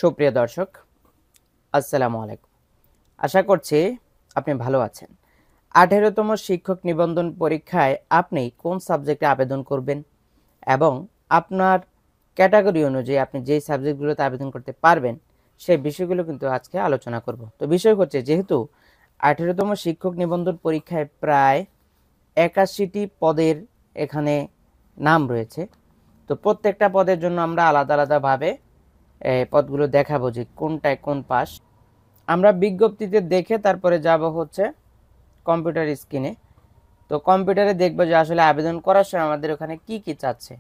সুপ্রিয় দর্শক, আসসালামু আলাইকুম। আশা করছি আপনি ভালো আছেন। 18তম শিক্ষক নিবন্ধন পরীক্ষায় আপনি কোন সাবজেক্টে আবেদন করবেন এবং আপনার ক্যাটাগরি অনুযায়ী আপনি যেই সাবজেক্টগুলোতে আবেদন করতে পারবেন সেই বিষয়গুলো কিন্তু আজকে আলোচনা করব। তো বিষয় হচ্ছে, যেহেতু 18তম শিক্ষক নিবন্ধন পরীক্ষায় প্রায় 81টি পদের এখানে নাম রয়েছে, তো প্রত্যেকটা পদের জন্য আমরা আলাদা আলাদাভাবে পদগুলো দেখাবো যে কোনটায় কোন পাস। আমরা বিজ্ঞপ্তিতে দেখে তারপরে যাব হচ্ছে কম্পিউটার স্ক্রিনে। তো কম্পিউটারে দেখবো যে আসলে আবেদন করার সময় আমাদের ওখানে কি কি চাচ্ছে।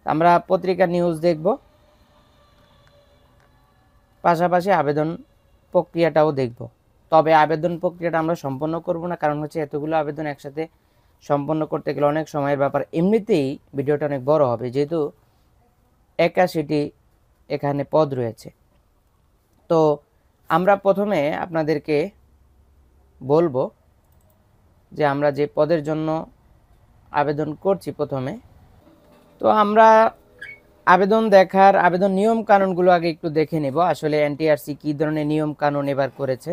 আমরা পত্রিকা নিউজ দেখব, পাশাপাশি আবেদন প্রক্রিয়াটাও দেখব। তবে আবেদন প্রক্রিয়াটা আমরা সম্পন্ন করব না, কারণ হচ্ছে এতগুলো আবেদন একসাথে সম্পন্ন করতে গেলে অনেক সময়ের ব্যাপার। এমনিতেই ভিডিওটা অনেক বড় হবে, যেহেতু 81টি এখানে পদ রয়েছে। তো আমরা প্রথমে আপনাদেরকে বলবো যে আমরা যে পদের জন্য আবেদন করছি প্রথমে, তো আমরা আবেদন নিয়ম কানুনগুলো আগে একটু দেখে নেব। আসলে এনটিআরসি কি ধরনের নিয়ম কানুন এবার করেছে।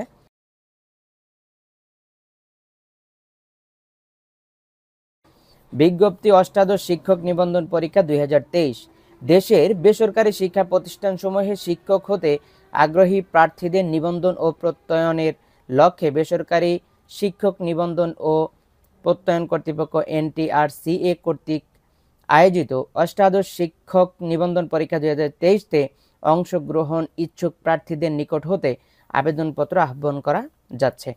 বিজ্ঞপ্তি অষ্টাদশ শিক্ষক নিবন্ধন পরীক্ষা 2023। দেশের বেসরকারি শিক্ষা প্রতিষ্ঠানসমূহে শিক্ষক হতে আগ্রহী প্রার্থীদের নিবন্ধন ও প্রত্যয়নের লক্ষ্যে বেসরকারি শিক্ষক নিবন্ধন ও প্রত্যয়ন কর্তৃপক্ষ এনটিআরসিএ কর্তৃক আয়োজিত অষ্টাদশ শিক্ষক নিবন্ধন পরীক্ষা 2023-তে অংশগ্রহণ ইচ্ছুক প্রার্থীদের নিকট হতে আবেদনপত্র আহ্বান করা যাচ্ছে।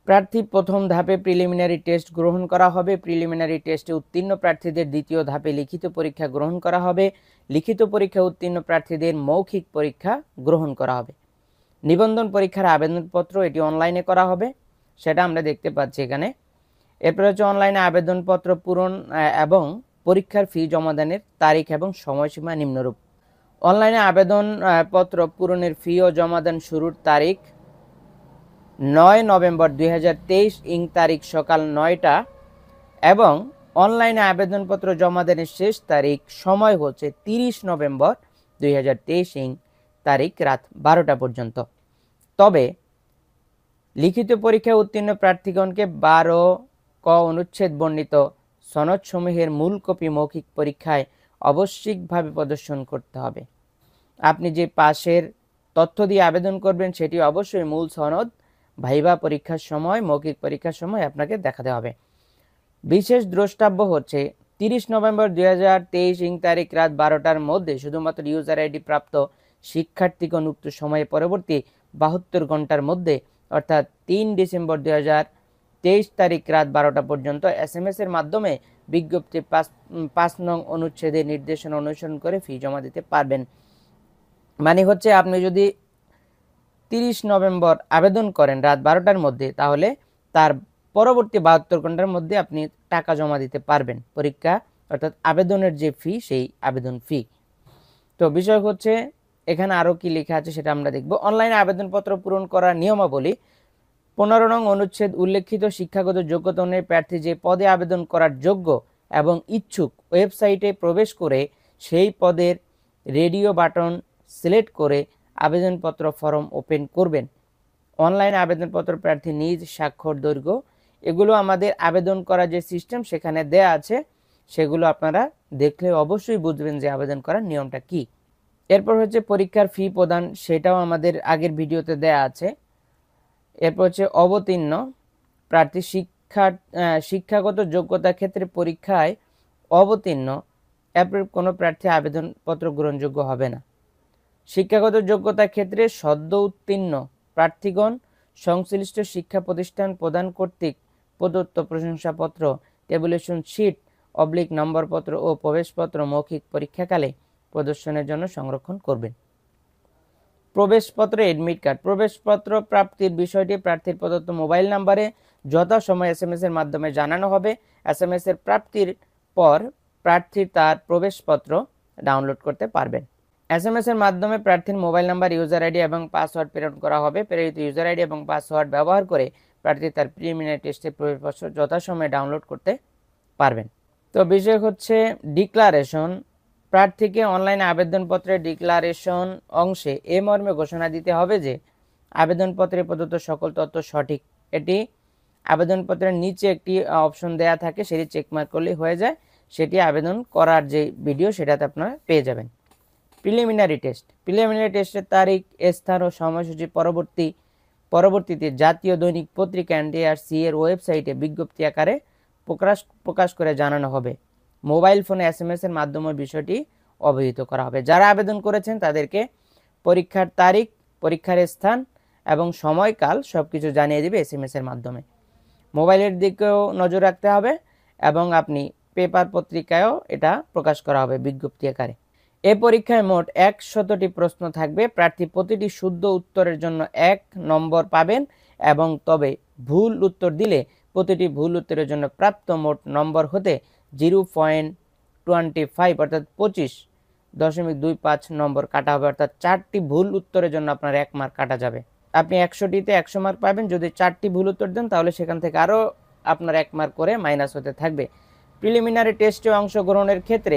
প্রার্থী প্রথম ধাপে প্রিলিমিনারি টেস্ট গ্রহণ করা হবে। প্রিলিমিনারি টেস্টে উত্তীর্ণ প্রার্থীদের দ্বিতীয় ধাপে লিখিত পরীক্ষা গ্রহণ করা হবে। লিখিত পরীক্ষা উত্তীর্ণ প্রার্থীদের মৌখিক পরীক্ষা গ্রহণ করা হবে। নিবন্ধন পরীক্ষার আবেদনপত্র এটি অনলাইনে করা হবে, সেটা আমরা দেখতে পাচ্ছি এখানে। এরপর হচ্ছে অনলাইনে আবেদনপত্র পূরণ এবং পরীক্ষার ফি জমাদানের তারিখ এবং সময়সীমা নিম্নরূপ। অনলাইনে আবেদনপত্র পূরণের ফি ও জমাদান শুরুর তারিখ 9 নভেম্বর 2023 ইং তারিখ সকাল 9টা এবং অনলাইনে আবেদনপত্র জমাদানের শেষ তারিখ সময় হচ্ছে 30 নভেম্বর 2023 ইং তারিখ রাত 12টা পর্যন্ত। তবে লিখিত পরীক্ষায় উত্তীর্ণ প্রার্থীগণকে 12 ক অনুচ্ছেদ বর্ণিত সনদসমূহের মূল কপি মৌখিক পরীক্ষায় আবশ্যিকভাবে প্রদর্শন করতে হবে। আপনি যে পাশের তথ্য দিয়ে আবেদন করবেন সেটি অবশ্যই মূল সনদ ভাইবা পরীক্ষার সময়, মৌখিক পরীক্ষার সময় আপনাকে দেখাতে হবে। বিশেষ দ্রষ্টব্য হচ্ছে 30 নভেম্বর 2023 ইং তারিখ রাত 12টার মধ্যে শুধুমাত্র ইউজার আইডি প্রাপ্ত শিক্ষার্থীগণ উক্ত সময়ে পরবর্তী 72 ঘন্টার মধ্যে অর্থাৎ 3 ডিসেম্বর 2023 তারিখ রাত 12টা পর্যন্ত SMS এর মাধ্যমে বিজ্ঞপ্তি 5 নং অনুচ্ছেদের নির্দেশনা অনুসরণ করে ফি জমা দিতে পারবেন। মানে হচ্ছে আপনি যদি 30 নভেম্বর আবেদন করেন রাত 12টার মধ্যে, তাহলে তার পরবর্তী 72 ঘন্টার মধ্যে আপনি টাকা জমা দিতে পারবেন পরীক্ষা, অর্থাৎ আবেদনের যে ফি সেই আবেদন ফি। তো বিষয় হচ্ছে এখানে আরও কি লেখা আছে সেটা আমরা দেখব। অনলাইনে আবেদনপত্র পূরণ করার নিয়মাবলী। 15 নং অনুচ্ছেদ উল্লেখিত শিক্ষাগত যোগ্যতা অনুযায়ী প্রার্থী যে পদে আবেদন করার যোগ্য এবং ইচ্ছুক ওয়েবসাইটে প্রবেশ করে সেই পদের রেডিও বাটন সিলেক্ট করে আবেদনপত্র ফর্ম ওপেন করবেন। অনলাইন আবেদনপত্র প্রার্থী নিজ স্বাক্ষর দৈর্ঘ্য, এগুলো আমাদের আবেদন করার যে সিস্টেম সেখানে দেয়া আছে, সেগুলো আপনারা দেখলে অবশ্যই বুঝবেন যে আবেদন করার নিয়মটা কি। এরপর হচ্ছে পরীক্ষার ফি প্রদান, সেটাও আমাদের আগের ভিডিওতে দেয়া আছে। এরপর হচ্ছে অবতীর্ণ প্রার্থী শিক্ষাগত যোগ্যতার ক্ষেত্রে পরীক্ষায় অবতীর্ণ এরপর কোনো প্রার্থী আবেদনপত্র গ্রহণযোগ্য হবে না। শিক্ষাগত যোগ্যতার ক্ষেত্রে সদ্য উত্তীর্ণ প্রার্থীগণ সংশ্লিষ্ট শিক্ষা প্রতিষ্ঠান প্রদান কর্তৃক প্রদত্ত প্রশংসাপত্র, টেবুলেশন শিট নম্বরপত্র ও প্রবেশপত্র মৌখিক পরীক্ষাকালে প্রদর্শনের জন্য সংরক্ষণ করবেন। প্রবেশপত্র এডমিট কার্ড। প্রবেশপত্র প্রাপ্তির বিষয়টি প্রার্থীর প্রদত্ত মোবাইল নাম্বারে যথাসময়ে SMS এর মাধ্যমে জানানো হবে। SMS এর প্রাপ্তির পর প্রার্থী তার প্রবেশপত্র ডাউনলোড করতে পারবেন। SMS এর মাধ্যমে প্রার্থীর মোবাইল নাম্বার, ইউজার আইডি এবং পাসওয়ার্ড প্রেরণ করা হবে। প্রেরিত ইউজার আইডি এবং পাসওয়ার্ড ব্যবহার করে প্রার্থী তার প্রিলিমিনারি টেস্টের প্রবেশপত্র যথাসময়ে ডাউনলোড করতে পারবেন। তো বিষয় হচ্ছে ডিক্লারেশন প্রার্থীকে অনলাইন আবেদনপত্রের ডিক্লারেশন অংশে এ মর্মে ঘোষণা দিতে হবে যে আবেদনপত্রে প্রদত্ত সকল তথ্য সঠিক। এটি আবেদনপত্রের নিচে একটি অপশন দেয়া থাকে, সেটি চেকমার্ক করলেই হয়ে যায়। সেটি আবেদন করার যে ভিডিও সেটাতে আপনারা পেয়ে যাবেন। প্রিলিমিনারি টেস্টের তারিখ, স্থান ও সময়সূচি পরবর্তীতে জাতীয় দৈনিক পত্রিকা এনটিআরসি এর ওয়েবসাইটে বিজ্ঞপ্তি আকারে প্রকাশ করে জানানো হবে। মোবাইল ফোনে SMS এর মাধ্যমে বিষয়টি অবহিত করা হবে। যারা আবেদন করেছেন তাদেরকে পরীক্ষার তারিখ, পরীক্ষার স্থান এবং সময়কাল সবকিছু জানিয়ে দিবে SMS এর মাধ্যমে। মোবাইলের দিকেও নজর রাখতে হবে এবং আপনি পেপার পত্রিকায়ও এটা প্রকাশ করা হবে বিজ্ঞপ্তি আকারে। এই পরীক্ষায় মোট 100টি প্রশ্ন থাকবে। প্রার্থী প্রতিটি শুদ্ধ উত্তরের জন্য 1 নম্বর পাবেন এবং তবে ভুল উত্তর দিলে প্রতিটি ভুল উত্তরের জন্য প্রাপ্ত মোট নম্বর হতে 0.25 অর্থাৎ 25.25 নম্বর কাটা হবে। অর্থাৎ 4টি ভুল উত্তরের জন্য আপনার 1 মার্ক কাটা যাবে। আপনি 100টিতে 100 মার্ক পাবেন। যদি 4টি ভুল উত্তর দেন তাহলে সেখান থেকে আরও আপনার 1 মার্ক করে মাইনাস হতে থাকবে। প্রিলিমিনারি টেস্টে অংশগ্রহণের ক্ষেত্রে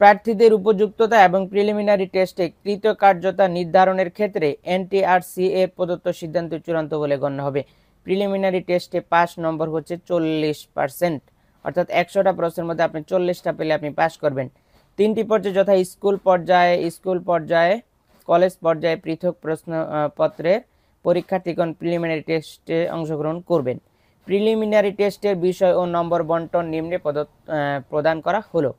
প্রার্থীদের উপযুক্ততা এবং প্রিলিমিনারি টেস্টে কৃতকার্যতা নির্ধারণের ক্ষেত্রে এনটিআরসি এর প্রদত্ত সিদ্ধান্ত চূড়ান্ত বলে গণ্য হবে। প্রিলিমিনারি টেস্টে পাস নম্বর হচ্ছে 40%, অর্থাৎ 100টা প্রশ্নের মধ্যে আপনি 40টা পেলে আপনি পাস করবেন। 3টি পর্যায়ে যথা স্কুল পর্যায়ে, কলেজ পর্যায়ে পৃথক প্রশ্নপত্রের পরীক্ষার্থীগণ প্রিলিমিনারি টেস্টে অংশগ্রহণ করবেন। প্রিলিমিনারি টেস্টের বিষয় ও নম্বর বন্টন নিম্নে প্রদান করা হলো।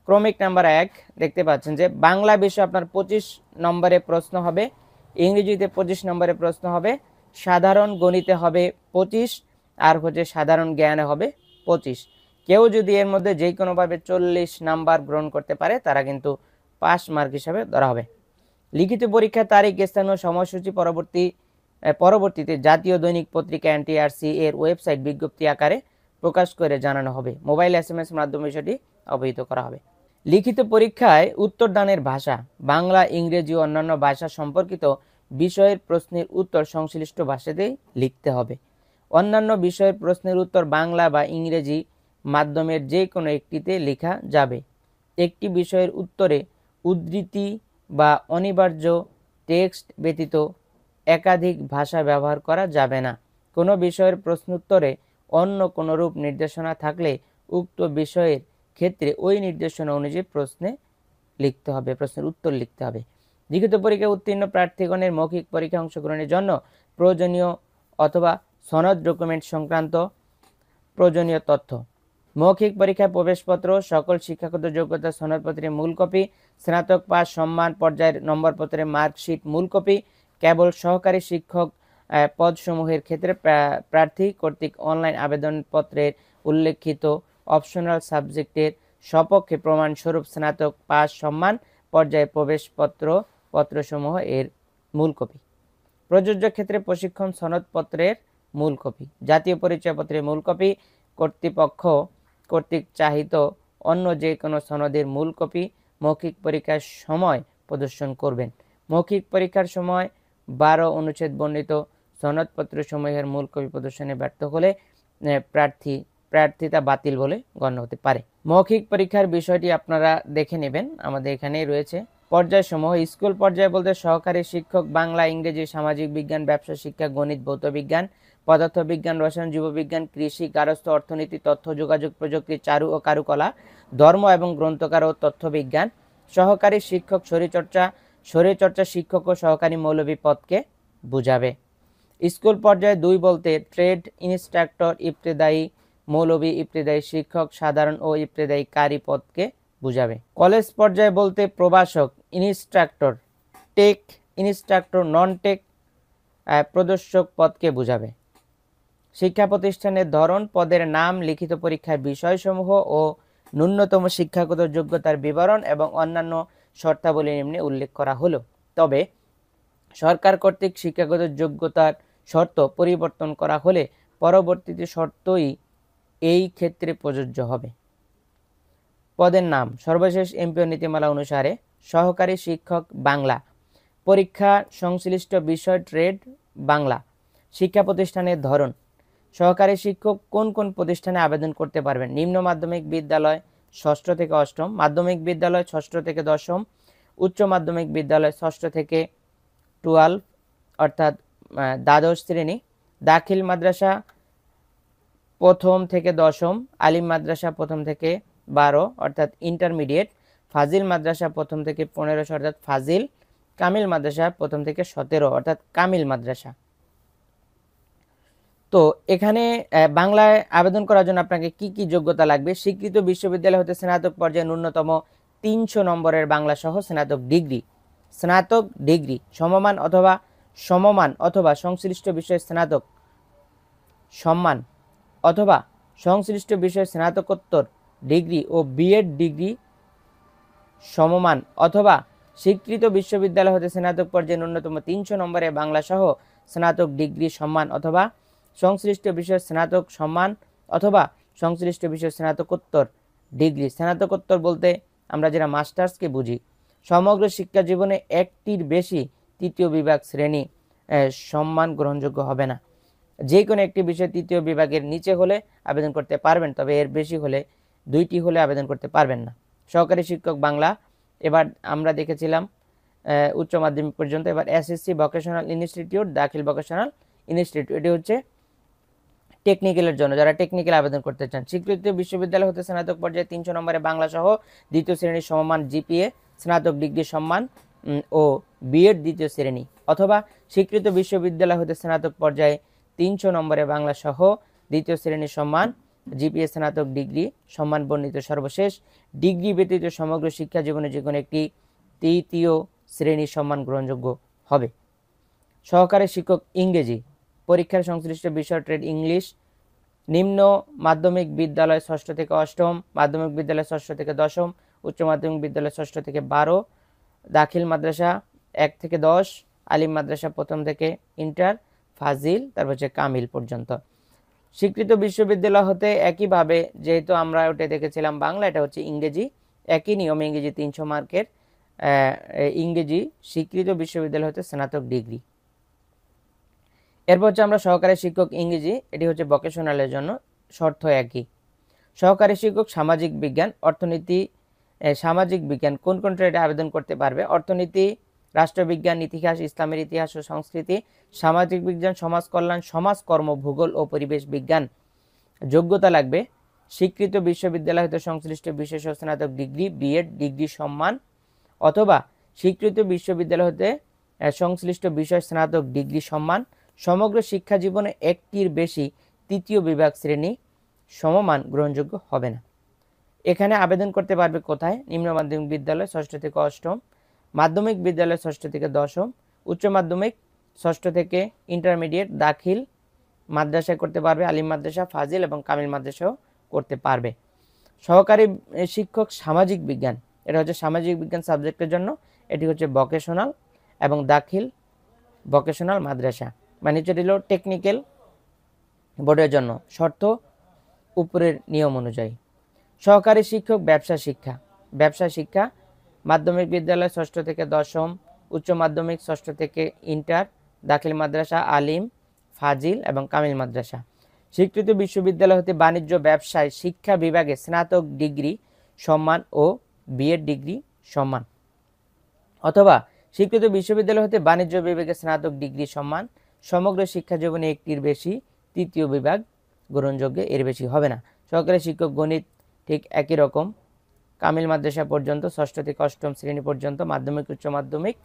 ক্রমিক নাম্বার 1 দেখতে পাচ্ছেন যে বাংলা বিষয় আপনার 25 নম্বরে প্রশ্ন হবে, ইংরেজিতে 25 নম্বরে প্রশ্ন হবে, সাধারণ গণিতে হবে 25 আর হচ্ছে সাধারণ জ্ঞানে হবে 25। কেউ যদি এর মধ্যে যে কোনোভাবে 40 নাম্বার গ্রহণ করতে পারে তারা কিন্তু পাস মার্ক হিসাবে ধরা হবে। লিখিত পরীক্ষার তারিখ, স্থান ও সময়সূচি পরবর্তীতে জাতীয় দৈনিক পত্রিকা এনটিআরসি এর ওয়েবসাইট বিজ্ঞপ্তি আকারে প্রকাশ করে জানানো হবে। মোবাইল SMS মাধ্যমে সেটি অবহিত করা হবে। লিখিত পরীক্ষায় উত্তরদানের ভাষা বাংলা, ইংরেজি ও অন্যান্য ভাষা সম্পর্কিত বিষয়ের প্রশ্নের উত্তর সংশ্লিষ্ট ভাষাতেই লিখতে হবে। অন্যান্য বিষয়ের প্রশ্নের উত্তর বাংলা বা ইংরেজি মাধ্যমের যে কোনো একটিতে লেখা যাবে। একটি বিষয়ের উত্তরে উদ্ধৃতি বা অনিবার্য টেক্সট ব্যতীত একাধিক ভাষা ব্যবহার করা যাবে না। কোনো বিষয়ের প্রশ্নোত্তরে অন্য কোনো রূপ নির্দেশনা থাকলে উক্ত বিষয়ের ক্ষেত্রে ওই নির্দেশনা অনুযায়ী প্রশ্নের উত্তর লিখতে হবে। লিখিত পরীক্ষায় উত্তীর্ণ প্রার্থীগণের মৌখিক পরীক্ষা অংশগ্রহণের জন্য প্রয়োজনীয় অথবা সনদ ডকুমেন্ট সংক্রান্ত প্রয়োজনীয় তথ্য: মৌখিক পরীক্ষায় প্রবেশপত্র, সকল শিক্ষাগত যোগ্যতা সনদপত্রের মূল কপি, স্নাতক পাস সম্মান পর্যায়ের নম্বরপত্রের মার্কশিট মূল কপি। কেবল সহকারী শিক্ষক পদসমূহের ক্ষেত্রে প্রার্থী কর্তৃক অনলাইন আবেদনপত্রের উল্লেখিত অপশনাল সাবজেক্টের সপক্ষে প্রমাণস্বরূপ স্নাতক পাস সম্মান পর্যায়ে পত্রসমূহ এর মূল কপি। প্রযোজ্য ক্ষেত্রে প্রশিক্ষণ সনদপত্রের মূল কপি, জাতীয় পরিচয়পত্রের মূল কপি, কর্তৃপক্ষ কর্তৃক চাহিত অন্য যে কোনো সনদের মূল কপি মৌখিক পরীক্ষার সময় প্রদর্শন করবেন। মৌখিক পরীক্ষার সময় 12 অনুচ্ছেদ বর্ণিত সনদপত্রসমূহের মূল কপি প্রদর্শনে ব্যর্থ হলে প্রার্থিতা বাতিল বলে গণ্য হতে পারে। মৌখিক পরীক্ষার বিষয়টি আপনারা দেখে নেবেন, আমাদের এখানেই রয়েছে। পর্যায়সমূহ: স্কুল পর্যায়ে বলতে সহকারী শিক্ষক বাংলা, ইংরেজি, সামাজিক বিজ্ঞান, ব্যবসা শিক্ষা, গণিত, ভৌত বিজ্ঞান, পদার্থবিজ্ঞান, রসায়ন, জীববিজ্ঞান, কৃষি, গার্হস্থ্য, অর্থনীতি, তথ্য যোগাযোগ প্রযুক্তি, চারু ও কারুকলা, ধর্ম এবং গ্রন্থকার ও তথ্যবিজ্ঞান। সহকারী শিক্ষক শরীরচর্চা শিক্ষক ও সহকারী মৌলভী পদকে বুঝাবে। স্কুল পর্যায়ে 2 বলতে ট্রেড ইনস্ট্রাক্টর, ইবতেদায়ী মৌলভী, ইবতেদায়ী শিক্ষক, সাধারণ ও ইবতেদায়ী কারি পদকে বুঝাবে। কলেজ পর্যায়ে বলতে প্রভাষক, instructor, tech instructor, non tech প্রদর্শক পদকে বুঝাবে। শিক্ষা প্রতিষ্ঠানের ধরন, পদের নাম, লিখিত পরীক্ষার বিষয়সমূহ ও ন্যূনতম শিক্ষাগত যোগ্যতার বিবরণ এবং অন্যান্য শর্তাবলী নিম্নে উল্লেখ করা হলো। তবে সরকার কর্তৃক শিক্ষাগত যোগ্যতার শর্ত পরিবর্তন করা হলে পরবর্তীতে শর্তই এই ক্ষেত্রে প্রযোজ্য হবে। পদের নাম: সর্বশেষ এমপিও নীতিমালা অনুসারে সহকারী শিক্ষক বাংলা, পরীক্ষা সংশ্লিষ্ট বিষয় ট্রেড বাংলা। শিক্ষা প্রতিষ্ঠানের ধরন: সহকারী শিক্ষক কোন কোন প্রতিষ্ঠানে আবেদন করতে পারবেন? নিম্ন মাধ্যমিক বিদ্যালয়, ষষ্ঠ থেকে অষ্টম, মাধ্যমিক বিদ্যালয় ষষ্ঠ থেকে দশম, উচ্চ মাধ্যমিক বিদ্যালয় ষষ্ঠ থেকে 12 অর্থাৎ দ্বাদশ শ্রেণী, দাখিল মাদ্রাসা প্রথম থেকে দশম, আলিম মাদ্রাসা প্রথম থেকে 12 অর্থাৎ ইন্টারমিডিয়েট, ফাজিল মাদ্রাসা প্রথম থেকে 15 অর্থাৎ ফাজিল, কামিল মাদ্রাসা প্রথম থেকে 17 অর্থাৎ কামিল মাদ্রাসা। তো এখানে বাংলায় আবেদন করার জন্য আপনাকে কি কি যোগ্যতা লাগবে? স্বীকৃত বিশ্ববিদ্যালয় হতে স্নাতক পর্যায়ে ন্যূনতম 300 নম্বরের বাংলা সহ স্নাতক ডিগ্রি সমমান অথবা সংশ্লিষ্ট বিষয়ে স্নাতক সম্মান অথবা সংশ্লিষ্ট বিষয়ে স্নাতকোত্তর ডিগ্রি ও বিএড ডিগ্রি সমমান অথবা স্বীকৃত বিশ্ববিদ্যালয় হতে স্নাতক পর্যায়ে ন্যূনতম 300 নম্বরের বাংলা সহ স্নাতক ডিগ্রি সম্মান অথবা সংশ্লিষ্ট বিষয়ে স্নাতক সম্মান অথবা সংশ্লিষ্ট বিষয়ে স্নাতকোত্তর ডিগ্রি। স্নাতকোত্তর বলতে আমরা যারা মাস্টার্সকে বুঝি। সমগ্র শিক্ষা জীবনে একটির বেশি তৃতীয় বিভাগ শ্রেণী সম্মান গ্রহণযোগ্য হবে না। যে কোনো একটি বিষয় তৃতীয় বিভাগের নিচে হলে আবেদন করতে পারবেন, তবে এর বেশি হলে 2টি হলে আবেদন করতে পারবেন না। সহকারী শিক্ষক বাংলা এবার আমরা দেখেছিলাম উচ্চ মাধ্যমিক পর্যন্ত। এবার এসএসসি ভোকেশনাল ইনস্টিটিউট, দাখিল ভোকেশনাল ইনস্টিটিউট, এটি হচ্ছে টেকনিক্যালের জন্য, যারা টেকনিক্যাল আবেদন করতে চান। স্বীকৃত বিশ্ববিদ্যালয় হতে স্নাতক পর্যায়ে 300 নম্বরে বাংলা সহ দ্বিতীয় শ্রেণীর সমমান জিপিএ, স্নাতক ডিগ্রি সম্মান ও বিএড দ্বিতীয় শ্রেণী অথবা স্বীকৃত বিশ্ববিদ্যালয় হতে স্নাতক পর্যায়ে 300 নম্বরে বাংলা সহ দ্বিতীয় শ্রেণীর সম্মান জিপিএ, স্নাতক ডিগ্রি সম্মান বর্ণিত সর্বশেষ ডিগ্রি ব্যতীত সমগ্র শিক্ষা জীবনে যে কোনো একটি তৃতীয় শ্রেণীর সম্মান গ্রহণযোগ্য হবে। সহকারী শিক্ষক ইংরেজি পরীক্ষার সংশ্লিষ্ট বিষয় ট্রেড ইংলিশ, নিম্ন মাধ্যমিক বিদ্যালয় ষষ্ঠ থেকে অষ্টম, মাধ্যমিক বিদ্যালয় ষষ্ঠ থেকে দশম, উচ্চ মাধ্যমিক বিদ্যালয় ষষ্ঠ থেকে 12, দাখিল মাদ্রাসা 1 থেকে 10, আলিম মাদ্রাসা প্রথম থেকে ইন্টার, ফাজিল, তারপর হচ্ছে কামিল পর্যন্ত। স্বীকৃত বিশ্ববিদ্যালয় হতে একইভাবে, যেহেতু আমরা ওটা দেখেছিলাম বাংলা, এটা হচ্ছে ইংরেজি, একই নিয়মে ইংরেজি 300 মার্কের ইংরেজি স্বীকৃত বিশ্ববিদ্যালয় হতে স্নাতক ডিগ্রি। এরপর হচ্ছে আমরা সহকারী শিক্ষক ইংরেজি, এটি হচ্ছে ভোকেশনালের জন্য, শর্ত একই। সহকারী শিক্ষক সামাজিক বিজ্ঞান, অর্থনীতি, সামাজিক বিজ্ঞান কোন কোন ট্রেডে আবেদন করতে পারবে? অর্থনীতি, রাষ্ট্রবিজ্ঞান, ইতিহাস, ইসলামের ইতিহাস ও সংস্কৃতি, সামাজিক বিজ্ঞান, সমাজ কল্যাণ, সমাজকর্ম, ভূগোল ও পরিবেশ বিজ্ঞান। যোগ্যতা লাগবে স্বীকৃত বিশ্ববিদ্যালয় হতে সংশ্লিষ্ট বিশেষ স্নাতক ডিগ্রি, বিএড ডিগ্রি সম্মান অথবা স্বীকৃত বিশ্ববিদ্যালয় হতে সংশ্লিষ্ট বিষয় স্নাতক ডিগ্রি সম্মান, সমগ্র শিক্ষা জীবনে একটির বেশি তৃতীয় বিভাগ শ্রেণী সমমান গ্রহণযোগ্য হবে না। এখানে আবেদন করতে পারবে কোথায়? নিম্ন মাধ্যমিক বিদ্যালয় ষষ্ঠ থেকে অষ্টম, মাধ্যমিক বিদ্যালয় ষষ্ঠ থেকে দশম, উচ্চ মাধ্যমিক ষষ্ঠ থেকে ইন্টারমিডিয়েট, দাখিল মাদ্রাসায় করতে পারবে, আলিম মাদ্রাসা, ফাজিল এবং কামিল মাদ্রাসাও করতে পারবে। সহকারী শিক্ষক সামাজিক বিজ্ঞান, এটা হচ্ছে সামাজিক বিজ্ঞান সাবজেক্টের জন্য, এটি হচ্ছে ভোকেশনাল এবং দাখিল ভোকেশনাল মাদ্রাসা, মানে যেটি হলো টেকনিক্যাল বোর্ডের জন্য, শর্ত উপরের নিয়ম অনুযায়ী। সহকারী শিক্ষক ব্যবসা শিক্ষা মাধ্যমিক বিদ্যালয় ষষ্ঠ থেকে দশম, উচ্চ মাধ্যমিক ষষ্ঠ থেকে ইন্টার, দাখিল মাদ্রাসা, আলিম, ফাজিল এবং কামিল মাদ্রাসা। স্বীকৃত বিশ্ববিদ্যালয় হতে বাণিজ্য ব্যবসায় শিক্ষা বিভাগে স্নাতক ডিগ্রি সম্মান ও বিএড ডিগ্রি সম্মান অথবা স্বীকৃত বিশ্ববিদ্যালয় হতে বাণিজ্য বিভাগে স্নাতক ডিগ্রি সম্মান, সমগ্র শিক্ষা জীবনে একটির বেশি তৃতীয় বিভাগ গ্রহণযোগ্য, এর বেশি হবে না। সহকারী শিক্ষক গণিত ঠিক একই রকম, কামিল মাদ্রাসা পর্যন্ত, ষষ্ঠ থেকে অষ্টম শ্রেণী পর্যন্ত, মাধ্যমিক উচ্চ মাধ্যমিক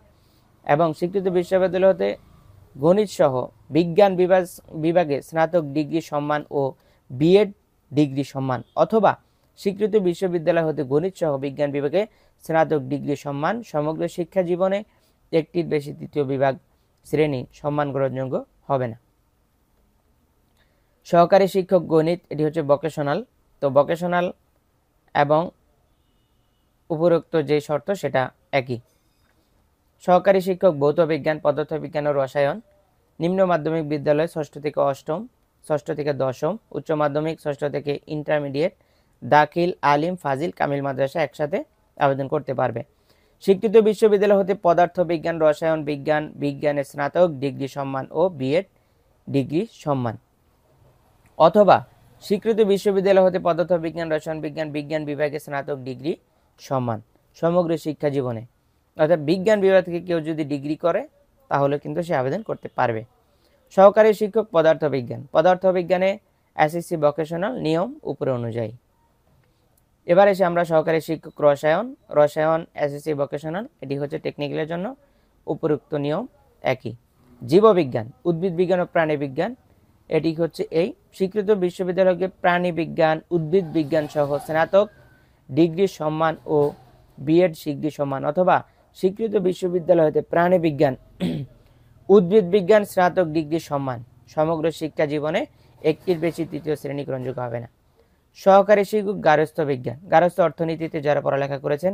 এবং স্বীকৃত বিশ্ববিদ্যালয় হতে গণিত সহ বিজ্ঞান বিভাগে স্নাতক ডিগ্রি সম্মান ও বিএড ডিগ্রি সম্মান অথবা স্বীকৃত বিশ্ববিদ্যালয় হতে গণিত সহ বিজ্ঞান বিভাগে স্নাতক ডিগ্রি সম্মান, সমগ্র শিক্ষা জীবনে একটির বেশি তৃতীয় বিভাগ শ্রেণী সম্মান গ্রহণযোগ্য হবে না। সহকারী শিক্ষক গণিত, এটি হচ্ছে ভোকেশনাল। তো ভোকেশনাল এবং উপরোক্ত যে শর্ত সেটা একই। সহকারী শিক্ষক ভৌত বিজ্ঞান, পদার্থবিজ্ঞান ও রসায়ন, নিম্ন মাধ্যমিক বিদ্যালয় ষষ্ঠ থেকে অষ্টম, ষষ্ঠ থেকে দশম, উচ্চ মাধ্যমিক ষষ্ঠ থেকে ইন্টারমিডিয়েট, দাখিল, আলিম, ফাজিল, কামিল মাদ্রাসা একসাথে আবেদন করতে পারবে। স্বীকৃত বিশ্ববিদ্যালয় হতে পদার্থ বিজ্ঞান, রসায়ন বিজ্ঞান, বিজ্ঞানের স্নাতক ডিগ্রি সম্মান ও বিএড ডিগ্রি সম্মান অথবা স্বীকৃত বিশ্ববিদ্যালয় হতে পদার্থবিজ্ঞান, রসায়ন বিজ্ঞান, বিজ্ঞান বিভাগে স্নাতক ডিগ্রি সমান সমগ্র শিক্ষা জীবনে। অর্থাৎ বিজ্ঞান বিভাগ থেকে কেউ যদি ডিগ্রি করে তাহলে কিন্তু সে আবেদন করতে পারবে। সহকারী শিক্ষক পদার্থবিজ্ঞান, পদার্থবিজ্ঞানে এসএসসি ভোকেশনাল নিয়ম উপরে অনুযায়ী। এবার এসে আমরা সহকারী শিক্ষক রসায়ন, রসায়ন এসএসসি ভোকেশনাল, এটি হচ্ছে টেকনিক্যালের জন্য, উপরোক্ত নিয়ম একই। জীববিজ্ঞান, উদ্ভিদ বিজ্ঞান ও প্রাণী বিজ্ঞান, এটি হচ্ছে এই স্বীকৃত বিশ্ববিদ্যালয়কে প্রাণী বিজ্ঞান, উদ্ভিদ বিজ্ঞান সহ স্নাতক ডিগ্রি সম্মান ও বিএড ডিগ্রি সম্মান, অথবা স্বীকৃত বিশ্ববিদ্যালয় হতে প্রাণী বিজ্ঞান, উদ্ভিদ বিজ্ঞান স্নাতক ডিগ্রি সম্মান সমগ্র শিক্ষা জীবনে একটির বেশি তৃতীয় শ্রেণী গ্রহণযোগ্য হবে না। সহকারী শিক্ষক গার্হস্থ্য বিজ্ঞান, গার্হস্থ্য অর্থনীতিতে যারা পড়ালেখা করেছেন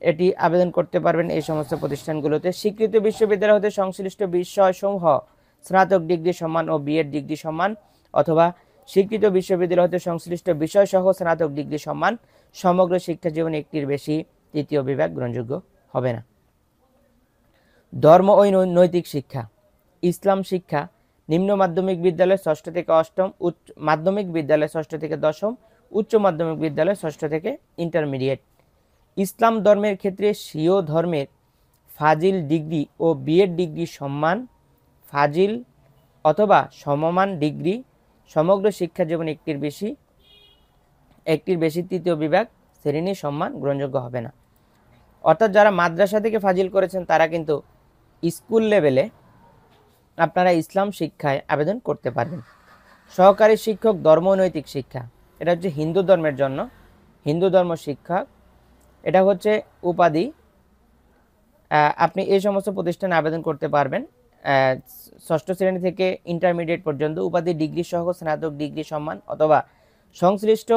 এটি আবেদন করতে পারবেন এই সমস্ত প্রতিষ্ঠানগুলোতে। স্বীকৃত বিশ্ববিদ্যালয় হতে সংশ্লিষ্ট বিষয়সমূহ স্নাতক ডিগ্রি সম্মান ও বিএড ডিগ্রি সম্মান, অথবা স্বীকৃত বিশ্ববিদ্যালয় হতে সংশ্লিষ্ট বিষয়সহ স্নাতক ডিগ্রি সম্মান সমগ্র শিক্ষা জীবনে একটির বেশি তৃতীয় বিভাগ গ্রহণযোগ্য হবে না। ধর্ম ও নৈতিক শিক্ষা, ইসলাম শিক্ষা নিম্ন মাধ্যমিক বিদ্যালয় ৬ষ্ঠ থেকে ৮ম, মাধ্যমিক বিদ্যালয় ৬ষ্ঠ থেকে ১০ম, উচ্চ মাধ্যমিক বিদ্যালয় ৬ষ্ঠ থেকে ইন্টারমিডিয়েট। ইসলাম ধর্মের ক্ষেত্রে স্বীয় ধর্মের ফাজিল ডিগ্রি ও বিএড ডিগ্রি সম্মান, ফাজিল অথবা সমমান ডিগ্রি সমগ্র শিক্ষা জীবনে একটির বেশি তৃতীয় বিভাগ শ্রেণী সম্মান গ্রহণযোগ্য হবে না। অর্থাৎ যারা মাদ্রাসা থেকে ফাজিল করেছেন তারা কিন্তু স্কুল লেভেলে আপনারা ইসলাম শিক্ষায় আবেদন করতে পারবেন। সহকারী শিক্ষক ধর্ম নৈতিক শিক্ষা, এটা হচ্ছে হিন্দু ধর্মের জন্য, হিন্দু ধর্ম শিক্ষক, এটা হচ্ছে উপাধি। আপনি এই সমস্ত প্রতিষ্ঠানে আবেদন করতে পারবেন ৬ষ্ঠ শ্রেণী থেকে ইন্টারমিডিয়েট পর্যন্ত, উপাধি ডিগ্রি সহ স্নাতক ডিগ্রি সম্মান, অথবা সংশ্লিষ্ট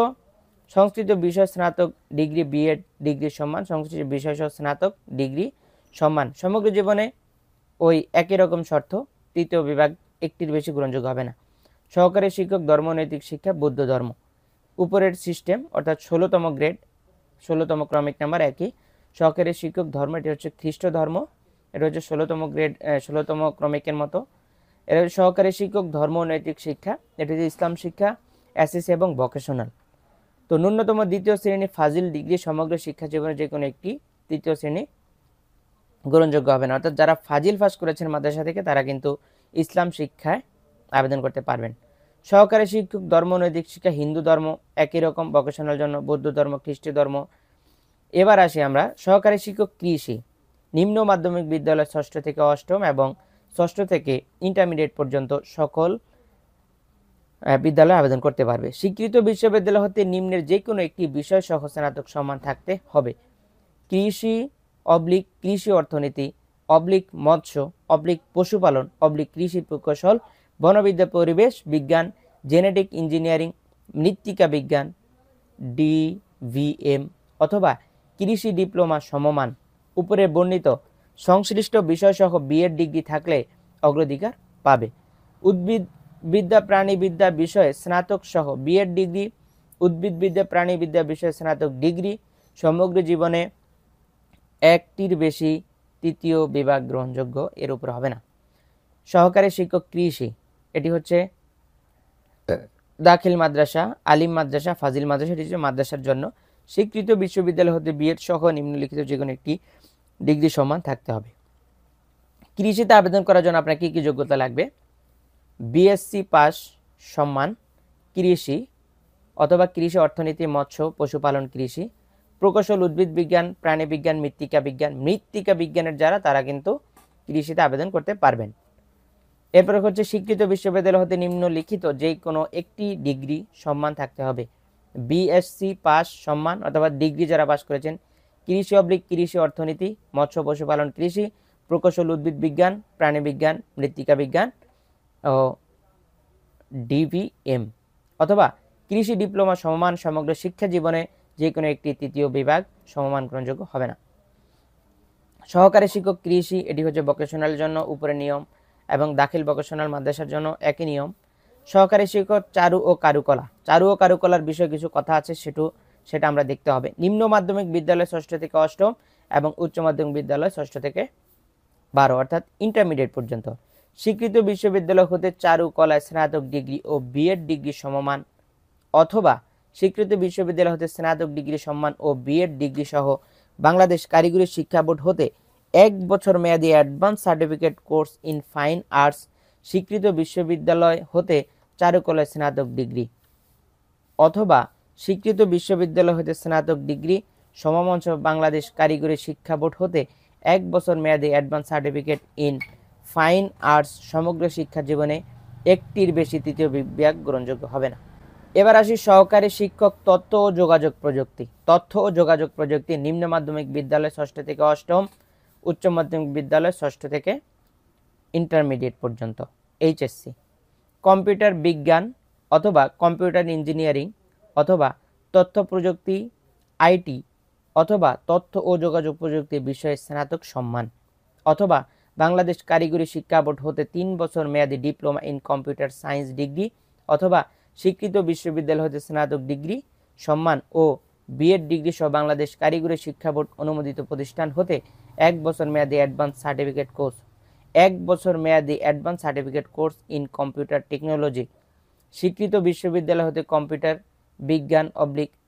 বিষয় স্নাতক ডিগ্রি বিএড ডিগ্রি সম্মান, সংশ্লিষ্ট বিষয় সহ স্নাতক ডিগ্রি সম্মান সমগ্র জীবনে ওই একই রকম শর্ত, তৃতীয় বিভাগ একটির বেশি গ্রহণযোগ্য হবে না। সহকারী শিক্ষক ধর্মনৈতিক শিক্ষা বৌদ্ধ ধর্ম, উপরের সিস্টেম অর্থাৎ ১৬তম গ্রেড, ১৬তম ক্রমিক নাম্বার একই। সহকারী শিক্ষক ধর্ম, এটি হচ্ছে খ্রিস্ট ধর্ম, এটা হচ্ছে ১৬তম গ্রেড, ১৬তম ক্রমিকের মতো। এটা হচ্ছে সহকারী শিক্ষক ধর্ম নৈতিক শিক্ষা, এটি হচ্ছে ইসলাম শিক্ষা এসএসসি এবং ভোকেশনাল। তো ন্যূনতম দ্বিতীয় শ্রেণী ফাজিল ডিগ্রি সমগ্র শিক্ষা জীবনে যে কোনো একটি তৃতীয় শ্রেণী গ্রহণযোগ্য হবে না। অর্থাৎ যারা ফাজিল পাস করেছেন মাদ্রাসা থেকে তারা কিন্তু ইসলাম শিক্ষায় আবেদন করতে পারবেন। সহকারী শিক্ষক ধর্ম নৈতিক শিক্ষা হিন্দু ধর্ম একই রকম, ভোকেশনাল জন্য বৌদ্ধ ধর্ম, খ্রিস্ট ধর্ম। এবার আসি আমরা সহকারী শিক্ষক কৃষি, নিম্ন মাধ্যমিক বিদ্যালয় ৬ষ্ঠ থেকে ৮ম এবং ৬ষ্ঠ থেকে ইন্টারমিডিয়েট পর্যন্ত সকল বিদ্যালয়ে আবেদন করতে পারবে। স্বীকৃত বিশ্ববিদ্যালয় হতে নিম্নের যে কোনো একটি বিষয় সহ স্নাতক সম্মান থাকতে হবে। কৃষি অবলিক কৃষি অর্থনীতি অবলিক মৎস্য অবলিক পশুপালন অবলিক কৃষি প্রকৌশল, বনবিদ্যা পরিবেশ বিজ্ঞান, জেনেটিক ইঞ্জিনিয়ারিং, মৃত্তিকা বিজ্ঞান ডিভিএম, অথবা কৃষি ডিপ্লোমা সমমান উপরে বর্ণিত সংশ্লিষ্ট বিষয়সহ বিএড ডিগ্রি থাকলে অগ্রাধিকার পাবে। উদ্ভিদ বিদ্যা প্রাণীবিদ্যা বিষয়ে স্নাতক সহ বিএড ডিগ্রি, উদ্ভিদবিদ্যা প্রাণীবিদ্যা বিষয়ে স্নাতক ডিগ্রি সমগ্র জীবনে একটির বেশি তৃতীয় বিভাগ গ্রহণযোগ্য, এর উপর হবে না। সহকারী শিক্ষক কৃষি, এটি হচ্ছে দাখিল মাদ্রাসা, আলিম মাদ্রাসা, ফাজিল মাদ্রাসা, এটি হচ্ছে মাদ্রাসার জন্য। স্বীকৃত বিশ্ববিদ্যালয় হতে বিএড সহ নিম্নলিখিত যে কোনো একটি ডিগ্রি সমান থাকতে হবে। কৃষিতে আবেদন করার জন্য আপনার কি কি যোগ্যতা লাগবে? বিএসসি পাস সম্মান কৃষি, অথবা কৃষি অর্থনীতি মৎস্য পশুপালন কৃষি, প্রকৌশল উদ্ভিদ বিজ্ঞান প্রাণী বিজ্ঞান মৃত্তিকা বিজ্ঞানের যারা তারা কিন্তু কৃষিতে আবেদন করতে পারবেন। এরপরে হচ্ছে স্বীকৃত বিশ্ববিদ্যালয় হতে নিম্নলিখিত যে কোনো একটি ডিগ্রি সম্মান থাকতে হবে। বিএসসি পাস সম্মান অথবা ডিগ্রি যারা পাস করেছেন কৃষি অবলিক কৃষি অর্থনীতি মৎস্য পশুপালন কৃষি, প্রকৌশল উদ্ভিদ বিজ্ঞান প্রাণী বিজ্ঞান মৃত্তিকা বিজ্ঞান ও ডিভিএম, অথবা কৃষি ডিপ্লোমা সমমান সমগ্র শিক্ষা জীবনে যে কোনো একটি তৃতীয় বিভাগ সমমান গ্রহণযোগ্য হবে না। সহকারী শিক্ষক কৃষি, এটি হচ্ছে ভোকেশনাল জন্য উপরে নিয়ম, এবং দাখিল ভোকেশনাল মাদ্রাসার জন্য একই নিয়ম। সহকারী শিক্ষক চারু ও কারুকলার বিষয়ে কিছু কথা আছে, সেটা আমরা দেখতে হবে। নিম্ন মাধ্যমিক বিদ্যালয় ৬ষ্ঠ থেকে ৮ম এবং উচ্চ মাধ্যমিক বিদ্যালয় ৬ষ্ঠ থেকে ১২ অর্থাৎ ইন্টারমিডিয়েট পর্যন্ত। স্বীকৃত বিশ্ববিদ্যালয় হতে চারুকলায় স্নাতক ডিগ্রি ও বিএড ডিগ্রি সমমান অথবা স্বীকৃত বিশ্ববিদ্যালয় হতে স্নাতক ডিগ্রি সম্মান ও বিএড ডিগ্রি সহ বাংলাদেশ কারিগরি শিক্ষা বোর্ড হতে 1 বছর মেয়াদী advance certificate course in fine arts স্বীকৃত বিশ্ববিদ্যালয় হতে চারুকলায় স্নাতক ডিগ্রি অথবা স্বীকৃত বিশ্ববিদ্যালয় হতে স্নাতক ডিগ্রি সমমঞ্চ বাংলাদেশ কারিগরি শিক্ষা বোর্ড হতে 1 বছর মেয়াদী advance certificate in fine arts সমগ্র শিক্ষা জীবনে একটির বেশি তৃতীয় বিভাগ গ্রহণযোগ্য হবে না। এবার আসি সহকারী শিক্ষক তথ্য ও যোগাযোগ প্রযুক্তি। তথ্য ও যোগাযোগ প্রযুক্তি নিম্ন মাধ্যমিক বিদ্যালয় 6ষ্ঠ থেকে 8ম, উচ্চ মাধ্যমিক বিদ্যালয় 6ষ্ঠ থেকে ইন্টারমিডিয়েট পর্যন্ত এইচএসসি। কম্পিউটার বিজ্ঞান অথবা কম্পিউটার ইঞ্জিনিয়ারিং অথবা তথ্য প্রযুক্তি আইটি অথবা তথ্য ও যোগাযোগ প্রযুক্তি বিষয়ে স্নাতক সম্মান অথবা বাংলাদেশ কারিগরি শিক্ষা বোর্ড হতে 3 বছর মেয়াদী diploma in computer science degree অথবা স্বীকৃত বিশ্ববিদ্যালয় হতে স্নাতক ডিগ্রি সম্মান ও বিএড ডিগ্রি সহ বাংলাদেশ কারিগরি শিক্ষা বোর্ড অনুমোদিত প্রতিষ্ঠান হতে 1 বছর মেয়াদী অ্যাডভান্স সার্টিফিকেট কোর্স 1 বছর মেয়াদী advance certificate course in computer technology স্বীকৃত বিশ্ববিদ্যালয় হতে কম্পিউটার বিজ্ঞান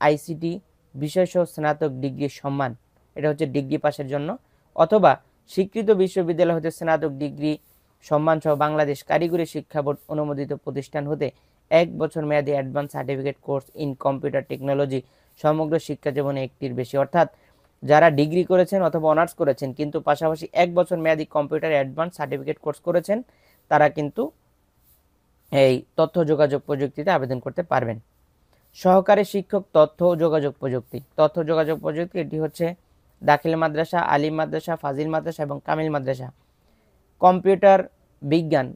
আইসিটি বিষয়সহ স্নাতক ডিগ্রি সম্মান, এটা হচ্ছে ডিগ্রি পাশের জন্য, অথবা স্বীকৃত বিশ্ববিদ্যালয় হতে স্নাতক ডিগ্রি সম্মান সহ বাংলাদেশ কারিগরি শিক্ষা বোর্ড অনুমোদিত প্রতিষ্ঠান হতে 1 বছর মেয়াদী advance certificate course in computer technology সমগ্র শিক্ষা জীবনে একটির বেশি। অর্থাৎ যারা ডিগ্রি করেছেন অথবা অনার্স করেছেন কিন্তু পাশাপাশি 1 বছর মেয়াদী কম্পিউটার অ্যাডভান্স সার্টিফিকেট কোর্স করেছেন তারা কিন্তু এই তথ্য যোগাযোগ প্রযুক্তিতে আবেদন করতে পারবেন। সহকারী শিক্ষক তথ্য ও যোগাযোগ প্রযুক্তি। তথ্য যোগাযোগ প্রযুক্তি এটি হচ্ছে দাখিল মাদ্রাসা, আলিম মাদ্রাসা, ফাজিল মাদ্রাসা এবং কামিল মাদ্রাসা। কম্পিউটার বিজ্ঞান,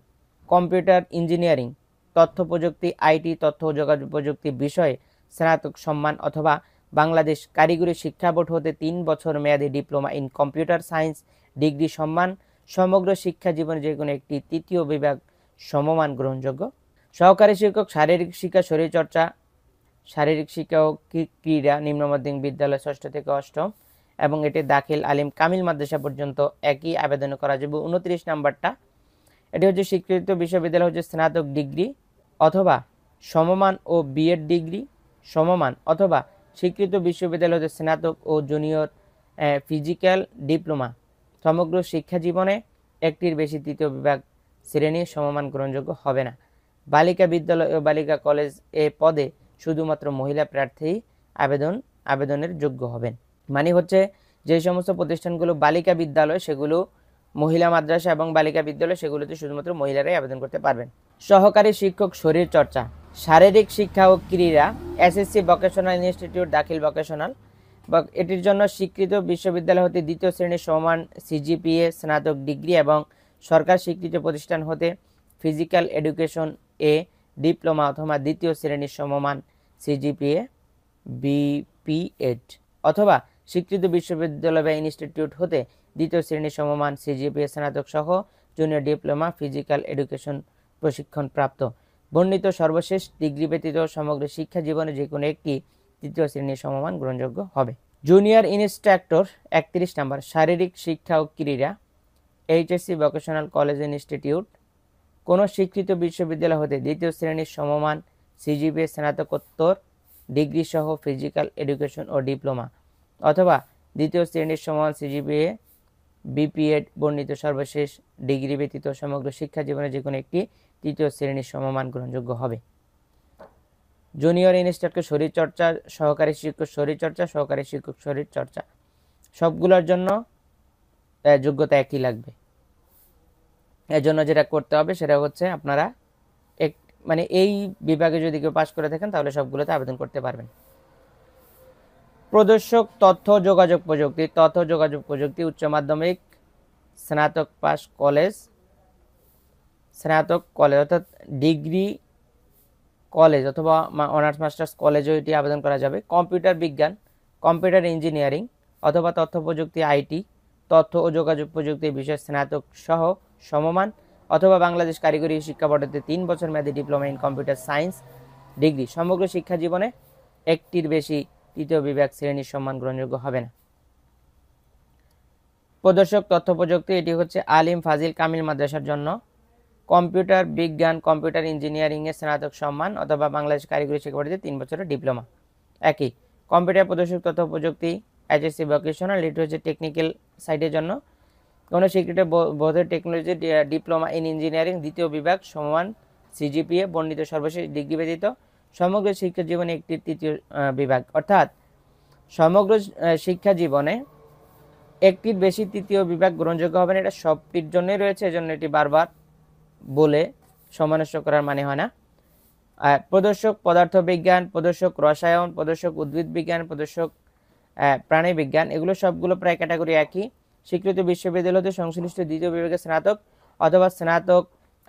কম্পিউটার ইঞ্জিনিয়ারিং, তথ্য প্রযুক্তি আইটি, তথ্য ও যোগাযোগ প্রযুক্তি বিষয়ে স্নাতক সম্মান অথবা বাংলাদেশ কারিগরি শিক্ষা বোর্ড হতে 3 বছর মেয়াদী diploma in computer science degree সম্মান সমগ্র শিক্ষা জীবনে যে কোনো একটি তৃতীয় বিভাগ সমমান গ্রহণযোগ্য। সহকারী শিক্ষক শারীরিক শিক্ষা শরীরচর্চা, শারীরিক শিক্ষা ও ক্রীড়া নিম্ন মাধ্যমিক বিদ্যালয় 6ষ্ঠ থেকে 8ম এবং এটি দাখিল আলিম কামিল মাদ্রাসা পর্যন্ত একই আবেদন করা যাবে। 29 নাম্বারটা এটি হচ্ছে স্বীকৃত বিশ্ববিদ্যালয় হচ্ছে স্নাতক ডিগ্রি অথবা সমমান ও বিএড ডিগ্রি সমমান অথবা স্বীকৃত বিশ্ববিদ্যালয় হতে স্নাতক ও জুনিয়র ফিজিক্যাল ডিপ্লোমা সমগ্র শিক্ষা জীবনে একটির বেশি তৃতীয় বিভাগ শ্রেণী সমমান গ্রহণযোগ্য হবে না। বালিকা বিদ্যালয় ও বালিকা কলেজ এ পদে শুধুমাত্র মহিলা প্রার্থী আবেদনের যোগ্য হবেন। মানে হচ্ছে যে সমস্ত প্রতিষ্ঠানগুলো বালিকা বিদ্যালয় সেগুলো মহিলা মাদ্রাসা এবং বালিকা বিদ্যালয় সেগুলোতে শুধুমাত্র মহিলারাই আবেদন করতে পারবেন। সহকারী শিক্ষক শরীরচর্চা, শারীরিক শিক্ষা ও ক্রীড়া এসএসসি ভোকেশনাল ইনস্টিটিউট দাখিল ভোকেশনাল বা এটির জন্য স্বীকৃত বিশ্ববিদ্যালয় হতে 2য় শ্রেণীর সমান সিজিপিএ স্নাতক ডিগ্রি এবং সরকার স্বীকৃত প্রতিষ্ঠান হতে ফিজিক্যাল এডুকেশন এ ডিপ্লোমা অথবা 2য় শ্রেণীর সমমান সিজিপিএ বিপিএড অথবা স্বীকৃত বিশ্ববিদ্যালয় বা ইনস্টিটিউট হতে 2য় শ্রেণীর সমমান সিজিপিএ স্নাতক সহ জুনিয়র ডিপ্লোমা ফিজিক্যাল এডুকেশন প্রশিক্ষণ প্রাপ্ত বর্ণিত সর্বশেষ ডিগ্রি ব্যতীত সমগ্র শিক্ষা জীবনে যে কোনো একটি 3য় শ্রেণীর সমমান গ্রহণযোগ্য হবে। জুনিয়র ইনস্ট্রাক্টর 31 নাম্বার শারীরিক শিক্ষা ও ক্রীড়া এইচএসসি ভোকেশনাল কলেজ ইনস্টিটিউট কোনো স্বীকৃত বিশ্ববিদ্যালয় হতে 2য় শ্রেণীর সমমান সিজিপিএ স্নাতকোত্তর ডিগ্রি সহ ফিজিক্যাল এডুকেশন ও ডিপ্লোমা অথবা 2য় শ্রেণীর সমান সিজিপিএ বিপিএড বর্ণিত সর্বশেষ ডিগ্রি ব্যতীত সমগ্র শিক্ষা জীবনে যে কোনো একটি 3য় শ্রেণীর সমমান গ্রহণযোগ্য হবে। জুনিয়র ইনস্ট্রাক্টর শরীরচর্চা, সহকারী শিক্ষক শরীরচর্চা, সহকারী শিক্ষক শরীরচর্চা সবগুলোর জন্য যোগ্যতা একই লাগবে। এর জন্য যেটা করতে হবে সেটা হচ্ছে আপনারা মানে এই বিভাগে যদি কেউ পাশ করে থাকেন তাহলে সবগুলোতে আবেদন করতে পারবেন। প্রদর্শক তথ্য যোগাযোগ প্রযুক্তি, তথ্য যোগাযোগ প্রযুক্তি উচ্চ মাধ্যমিক স্নাতক পাস কলেজ, স্নাতক কলেজ অর্থাৎ ডিগ্রি কলেজ অথবা অনার্স মাস্টার্স কলেজেও এটি আবেদন করা যাবে। কম্পিউটার বিজ্ঞান, কম্পিউটার ইঞ্জিনিয়ারিং অথবা তথ্য প্রযুক্তি আইটি, তথ্য ও যোগাযোগ প্রযুক্তি বিষয়ে স্নাতক সহ সমমান অথবা বাংলাদেশ কারিগরি শিক্ষা বোর্ডের 3 বছর মেয়াদী diploma in computer science degree সমগ্র শিক্ষা জীবনে একটির বেশি 3য় বিভাগ শ্রেণীর সম্মান গ্রহণযোগ্য হবে না। প্রদর্শক তথ্য প্রযুক্তি এটি হচ্ছে আলিম ফাজিল কামিল মাদ্রাসার জন্য কম্পিউটার বিজ্ঞান, কম্পিউটার ইঞ্জিনিয়ারিং এ স্নাতক সম্মান অথবা বাংলাদেশ কারিগরি শিক্ষা বোর্ডে 3 বছরের ডিপ্লোমা। একই কম্পিউটার প্রদর্শক তথ্য প্রযুক্তি HSC ভোকেশনাল, এটি হচ্ছে টেকনিক্যাল সাইডের জন্য। কোনো স্বীকৃত বোর্ডের টেকনোলজি ডিপ্লোমা ইন ইঞ্জিনিয়ারিং দ্বিতীয় বিভাগ সমান CGPA বর্ণিত সর্বশেষ ডিগ্রি ব্যতীত সমগ্র শিক্ষা জীবনে একটি তৃতীয় বিভাগ, অর্থাৎ সমগ্র শিক্ষা জীবনে একটির বেশি তৃতীয় বিভাগ গ্রহণযোগ্য হবে না। এটা সবটির জন্যই রয়েছে, এজন্য এটি বারবার বলে সমানস্য করার মানে হয় না। প্রদর্শক পদার্থবিজ্ঞান, প্রদর্শক রসায়ন, প্রদর্শক উদ্ভিদ বিজ্ঞান, প্রদর্শক প্রাণী বিজ্ঞান, এগুলো সবগুলো প্রায় ক্যাটাগরি একই। স্বীকৃত বিশ্ববিদ্যালয় হতে সংশ্লিষ্ট দ্বিতীয় বিভাগে স্নাতক অথবা স্নাতক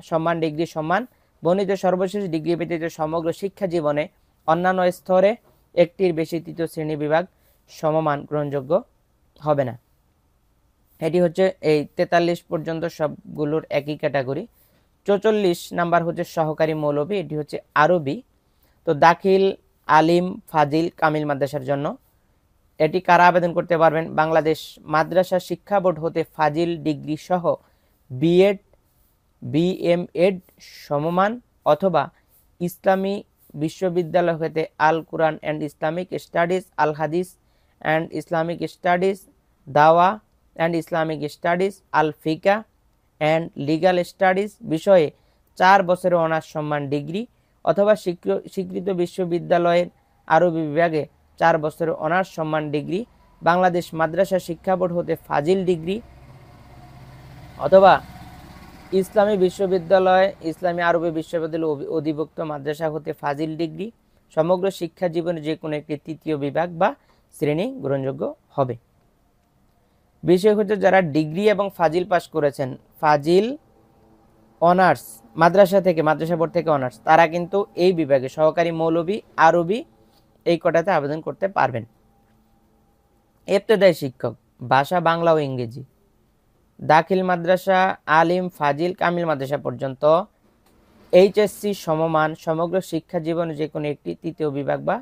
সম্মান ডিগ্রি সম্মান বর্ণিত সর্বশেষ ডিগ্রি ব্যতীত সমগ্র শিক্ষা জীবনে অন্যান্য স্তরে একটির বেশি তৃতীয় শ্রেণী বিভাগ সমমান গ্রহণযোগ্য হবে না। এটি হচ্ছে এই 43 পর্যন্ত সবগুলোর একই ক্যাটাগরি। 44 নাম্বার হচ্ছে সহকারী মৌলভী, এটি হচ্ছে আরবি। তো দাখিল, আলিম, ফাজিল, কামিল মাদ্রাসার জন্য এটি কারা আবেদন করতে পারবেন? বাংলাদেশ মাদ্রাসা শিক্ষা বোর্ড হতে ফাজিল ডিগ্রি সহ বিএড, BMEd সমমান অথবা ইসলামী বিশ্ববিদ্যালয় হতে আল কুরআন অ্যান্ড ইসলামিক স্টাডিজ, আল হাদিস অ্যান্ড ইসলামিক স্টাডিজ, দাওয়া অ্যান্ড ইসলামিক স্টাডিজ, আল ফিকা অ্যান্ড লিগাল স্টাডিজ বিষয়ে 4 বছরের অনার্স সম্মান ডিগ্রি অথবা স্বীকৃত বিশ্ববিদ্যালয়ের আরবি বিভাগে 4 বছরের অনার্স সম্মান ডিগ্রি, বাংলাদেশ মাদ্রাসা শিক্ষা বোর্ড হতে ফাজিল ডিগ্রি অথবা ইসলামী বিশ্ববিদ্যালয়, ইসলামী আরবি বিশ্ববিদ্যালয় অধিভুক্ত মাদ্রাসা হতে ফাজিল ডিগ্রি, সমগ্র শিক্ষা জীবনে যে কোনো একটি তৃতীয় বিভাগ বা শ্রেণী গ্রহণযোগ্য হবে। বিষয় হচ্ছে যারা ডিগ্রি এবং ফাজিল পাস করেছেন, ফাজিল অনার্স মাদ্রাসা থেকে, মাদ্রাসা বোর্ড থেকে অনার্স, তারা কিন্তু এই বিভাগে সহকারী মৌলভী, আরবি এই কোটাতে আবেদন করতে পারবেন। ইবতেদায়ী শিক্ষক ভাষা বাংলা ও ইংরেজি, দাখিল মাদ্রাসা, আলিম, ফাজিল, কামিল মাদ্রাসা পর্যন্ত HSC সমমান সমগ্র শিক্ষা জীবনে যে কোনো একটি তৃতীয় বিভাগ বা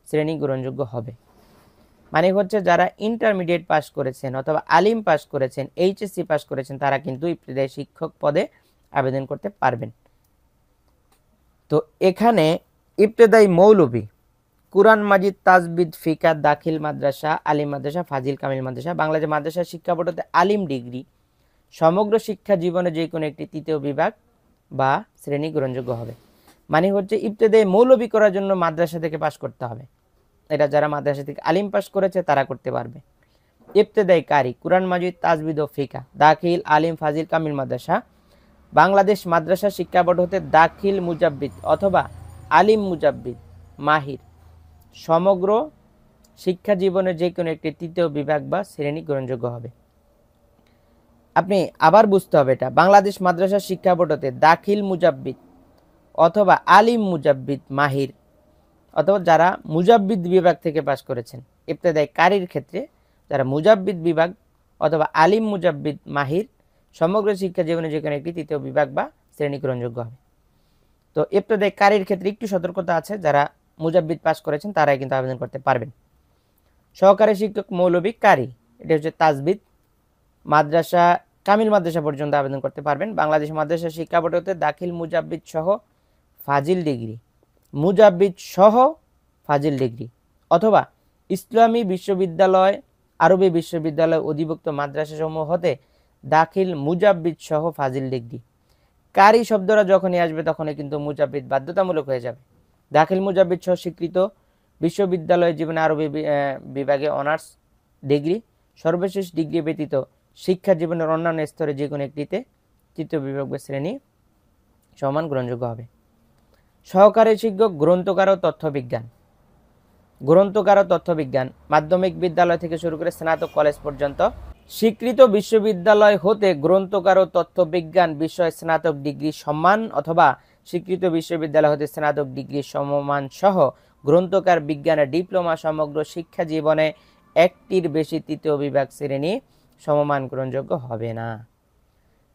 শ্রেণী গ্রহণযোগ্য হবে। মানে হচ্ছে যারা ইন্টারমিডিয়েট পাস করেছেন অথবা আলিম পাস করেছেন, HSC পাস করেছেন, তারা কিন্তু ইবতেদায়ী শিক্ষক পদে আবেদন করতে পারবেন। তো এখানে ইবতেদায়ী মৌলভী, কুরআন মাজিদ, তাজবিদ, ফিকা, দাখিল মাদ্রাসা, আলিম মাদ্রাসা, ফাজিল, কামিল মাদ্রাসা, বাংলাদেশ মাদ্রাসা শিক্ষা বোর্ড হতে আলিম ডিগ্রি সমগ্র শিক্ষা জীবনে যে কোনো একটি তৃতীয় বিভাগ বা শ্রেণী গ্রহণযোগ্য হবে। মানে হচ্ছে ইবতেদায়ী মৌলভী করার জন্য মাদ্রাসা থেকে পাস করতে হবে, এটা যারা মাদ্রাসা থেকে আলিম পাস করেছে তারা করতে পারবে। ইবতেদায়ী কারি, কুরআন মাজিদ, তাজবিদ ও ফিকা, দাখিল, আলিম, ফাজিল, কামিল মাদ্রাসা, বাংলাদেশ মাদ্রাসা শিক্ষা বোর্ড হতে দাখিল মুজাব্বিদ অথবা আলিম মুজাব্বিদ মাহির সমগ্র শিক্ষা জীবনের যে কোনো একটি তৃতীয় বিভাগ বা শ্রেণী গ্রহণযোগ্য হবে। আপনি আবার বুঝতে হবে এটা, বাংলাদেশ মাদ্রাসা শিক্ষা বোর্ড হতে দাখিল মুজাব্বিদ অথবা আলিম মুজাব্বিদ মাহির অথবা যারা মুজাব্বিদ বিভাগ থেকে পাস করেছেন, ইবতেদায়ী কারির ক্ষেত্রে যারা মুজাব্বিদ বিভাগ অথবা আলিম মুজাব্বিদ মাহির সমগ্র শিক্ষা জীবনে যে কোনো একটি তৃতীয় বিভাগ বা শ্রেণী গ্রহণযোগ্য হবে। তো ইবতেদায়ী কারির ক্ষেত্রে একটু সতর্কতা আছে, যারা মুজাব্বিদ পাস করেছেন তারাই কিন্তু আবেদন করতে পারবেন। সহকারী শিক্ষক মৌলভী কারি, এটা হচ্ছে তাজবিদ মাদ্রাসা, কামিল মাদ্রাসা পর্যন্ত আবেদন করতে পারবেন। বাংলাদেশ মাদ্রাসা শিক্ষা বোর্ড হতে দাখিল মুজাব্বিদ সহ ফাজিল ডিগ্রি, মুজাব্বিদ সহ ফাজিল ডিগ্রি অথবা ইসলামী বিশ্ববিদ্যালয়, আরবি বিশ্ববিদ্যালয় অধিভুক্ত মাদ্রাসা সমূহ হতে দাখিল মুজাব্বিদ সহ ফাজিল ডিগ্রি। কারি শব্দরা যখনই আসবে তখনই কিন্তু মুজাব্বিদ বাধ্যতামূলক হয়ে যাবে। দাখিল মুজাব্বিদ সহ স্বীকৃত বিশ্ববিদ্যালয় জীবনে আরবি বিভাগে অনার্স ডিগ্রি, সর্বশেষ ডিগ্রি ব্যতীত শিক্ষা জীবনের অন্যান্য স্তরে যে কোনো একটিতে তৃতীয় বিভাগ বা শ্রেণী সমান গ্রহণযোগ্য হবে। সহকারী শিক্ষক গ্রন্থকার ও তথ্যবিজ্ঞান, গ্রন্থকার ও তথ্যবিজ্ঞান মাধ্যমিক বিদ্যালয় থেকে শুরু করে স্নাতক কলেজ পর্যন্ত স্বীকৃত বিশ্ববিদ্যালয় হতে গ্রন্থকার ও তথ্যবিজ্ঞান বিষয় স্নাতক ডিগ্রি সম্মান অথবা স্বীকৃত বিশ্ববিদ্যালয় হতে স্নাতক ডিগ্রি সমমান সহ গ্রন্থকার বিজ্ঞানের ডিপ্লোমা সমগ্র শিক্ষা জীবনে একটির বেশি তৃতীয় বিভাগ শ্রেণী সমমান গ্রহণযোগ্য হবে না।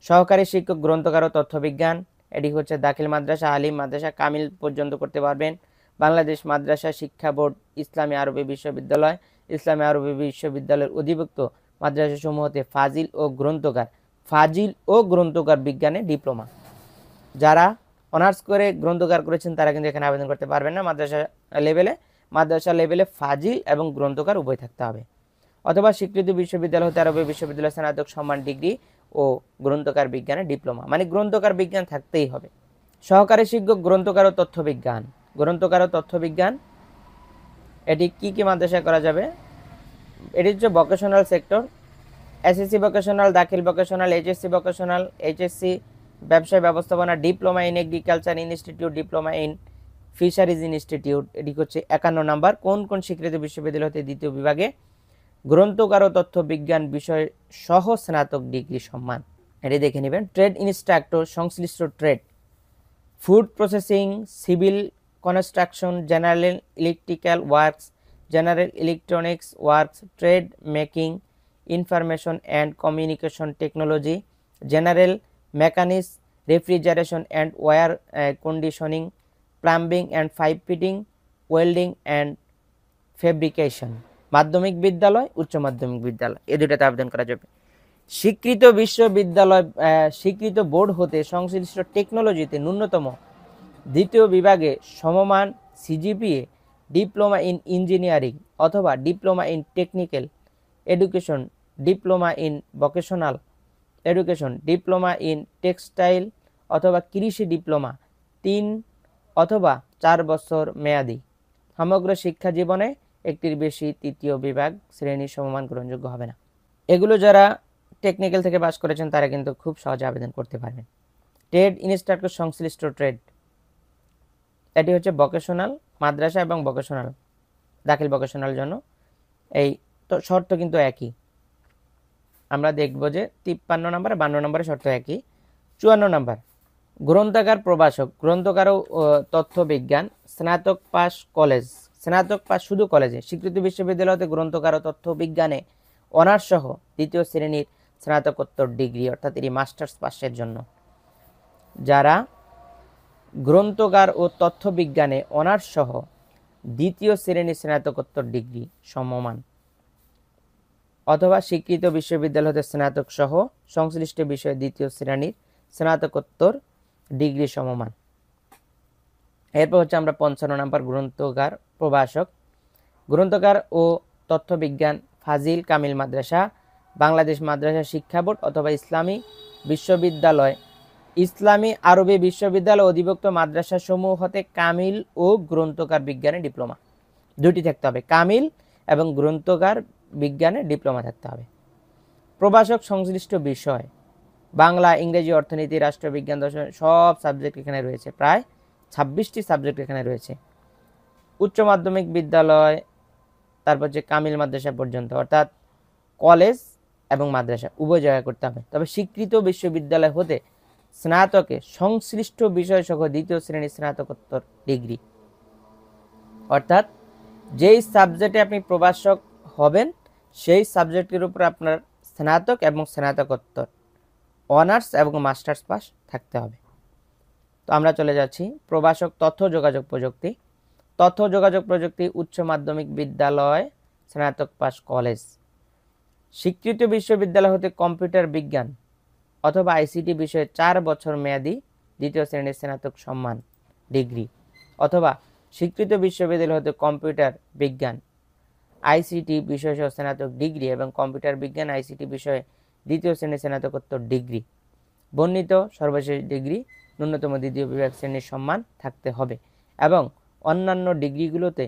সহকারী শিক্ষক গ্রন্থকার ও তথ্যবিজ্ঞান, এটি হচ্ছে দাখিল মাদ্রাসা, আলিম মাদ্রাসা, কামিল পর্যন্ত করতে পারবেন। বাংলাদেশ মাদ্রাসা শিক্ষা বোর্ড, ইসলামী আরবি বিশ্ববিদ্যালয়, ইসলামী আরবি বিশ্ববিদ্যালয়ের অধিভুক্ত মাদ্রাসা সমূহ হতে ফাজিল ও গ্রন্থকার বিজ্ঞানে ডিপ্লোমা। যারা অনার্স করে গ্রন্থকার করেছেন তারা কিন্তু এখানে আবেদন করতে পারবেন না। মাদ্রাসা লেভেলে ফাজিল এবং গ্রন্থকার উভয় থাকতে হবে, অথবা স্বীকৃত বিশ্ববিদ্যালয় হতে আরবি বিশ্ববিদ্যালয় স্নাতক সম্মান ডিগ্রি ও গ্রন্থকার বিজ্ঞানে ডিপ্লোমা, মানে গ্রন্থকার বিজ্ঞান থাকতেই হবে। সহকারী শিক্ষক গ্রন্থকার ও তথ্য বিজ্ঞান, গ্রন্থকার ও তথ্য বিজ্ঞান এটি কি মাদ্রাসায় করা যাবে? এটি হচ্ছে ভোকেশনাল সেক্টর, এসএসসি ভোকেশনাল, দাখিল ভোকেশনাল, এইচএসসি ভোকেশনাল, এইচএসসি ব্যবসায় ব্যবস্থাপনা, diploma in agriculture institute, diploma in fisheries institute. এটি হচ্ছে 51 নাম্বার। কোন কোন স্বীকৃত বিশ্ববিদ্যালয় হতে দ্বিতীয় বিভাগে গ্রন্থকার ও তথ্য বিজ্ঞান বিষয় সহ স্নাতক ডিগ্রি সম্মান? এটি দেখে নেবেন। ট্রেড ইনস্ট্রাক্টর সংশ্লিষ্ট trade, food processing, civil construction, general electrical works, general electronics works, trade making, information and communication technology, general mechanics, refrigeration and air conditioning, plumbing and pipe fitting, welding and fabrication. মাধ্যমিক বিদ্যালয়, উচ্চ মাধ্যমিক বিদ্যালয় এ দুটাতে আবেদন করা যাবে। স্বীকৃত বিশ্ববিদ্যালয় স্বীকৃত বোর্ড হতে সংশ্লিষ্ট টেকনোলজিতে ন্যূনতম দ্বিতীয় বিভাগে সমমান সিজিপিএ, ডিপ্লোমা ইন ইঞ্জিনিয়ারিং অথবা diploma in technical education, diploma in vocational education, diploma in textile অথবা কৃষি ডিপ্লোমা 3 অথবা 4 বছর মেয়াদি। সমগ্র শিক্ষা জীবনে একটির বেশি তৃতীয় বিভাগ শ্রেণী সমমান গ্রহণযোগ্য হবে না। এগুলো যারা টেকনিক্যাল থেকে পাস করেছেন তারা কিন্তু খুব সহজে আবেদন করতে পারবেন। ট্রেড ইনস্ট্রাক্টর সংশ্লিষ্ট ট্রেড, এটি হচ্ছে ভোকেশনাল মাদ্রাসা এবং ভোকেশনাল দাখিল ভোকেশনাল জন্য এই তো শর্ত কিন্তু একই। আমরা দেখব যে 53 নম্বর 52 নম্বরের শর্ত একই। 54 নম্বর গ্রন্থাগার প্রভাষক, গ্রন্থকার ও তথ্য বিজ্ঞান স্নাতক পাস কলেজ, স্নাতক পাস শুধু কলেজে, স্বীকৃত বিশ্ববিদ্যালয়তে গ্রন্থকার ও তথ্য বিজ্ঞানে অনার্স সহ দ্বিতীয় শ্রেণীর স্নাতকোত্তর ডিগ্রি, অর্থাৎ এটি মাস্টার্স পাসের জন্য। যারা গ্রন্থকার ও তথ্য বিজ্ঞানে অনার্স সহ দ্বিতীয় শ্রেণীর স্নাতকোত্তর ডিগ্রি সমমান, অথবা স্বীকৃত বিশ্ববিদ্যালয় হতে স্নাতক সহ সংশ্লিষ্ট বিষয়ে দ্বিতীয় শ্রেণীর স্নাতকোত্তর ডিগ্রি সমমান। এরপর হচ্ছে আমরা 55 নম্বর গ্রন্থকার প্রভাষক, গ্রন্থকার ও তথ্য বিজ্ঞান ফাজিল কামিল মাদ্রাসা, বাংলাদেশ মাদ্রাসা শিক্ষা বোর্ড অথবা ইসলামী বিশ্ববিদ্যালয়, ইসলামী আরবি বিশ্ববিদ্যালয় অধিভুক্ত মাদ্রাসা সমূহ হতে কামিল ও গ্রন্থকার বিজ্ঞানে ডিপ্লোমা, দুটি থাকতে হবে, কামিল এবং গ্রন্থকার বিজ্ঞানে ডিপ্লোমা থাকতে হবে। প্রভাষক সংশ্লিষ্ট বিষয় বাংলা, ইংরেজি, অর্থনীতি, রাষ্ট্রবিজ্ঞান, দর্শন সব সাবজেক্ট এখানে রয়েছে, প্রায় 26টি সাবজেক্ট এখানে রয়েছে। উচ্চ মাধ্যমিক বিদ্যালয়, তারপর যে কামিল মাদ্রাসা পর্যন্ত, অর্থাৎ কলেজ এবং মাদ্রাসা উভয় জায়গায় করতে হবে। তবে স্বীকৃত বিশ্ববিদ্যালয় হতে স্নাতকে সংশ্লিষ্ট বিষয় সহ দ্বিতীয় শ্রেণীর স্নাতকোত্তর ডিগ্রি, অর্থাৎ যেই সাবজেক্টে আপনি প্রভাষক হবেন সেই সাবজেক্টের উপর আপনার স্নাতক এবং স্নাতকোত্তর অনার্স এবং মাস্টার্স পাস থাকতে হবে। তো আমরা চলে যাচ্ছি প্রভাষক তথ্য যোগাযোগ প্রযুক্তি, তথ্য যোগাযোগ প্রযুক্তি উচ্চ মাধ্যমিক বিদ্যালয় স্নাতক পাস কলেজ, স্বীকৃত বিশ্ববিদ্যালয় হতে কম্পিউটার বিজ্ঞান অথবা আইসিটি বিষয়ে 4 বছর মেয়াদি দ্বিতীয় শ্রেণীর স্নাতক সম্মান ডিগ্রি, অথবা স্বীকৃত বিশ্ববিদ্যালয় হতে কম্পিউটার বিজ্ঞান আইসিটি বিষয়সহ স্নাতক ডিগ্রি এবং কম্পিউটার বিজ্ঞান আইসিটি বিষয়ে দ্বিতীয় শ্রেণীর স্নাতকোত্তর ডিগ্রি, বর্ণিত সর্বশেষ ডিগ্রি ন্যূনতম দ্বিতীয় বিভাগ শ্রেণীর সম্মান থাকতে হবে এবং অন্যান্য ডিগ্রিগুলোতে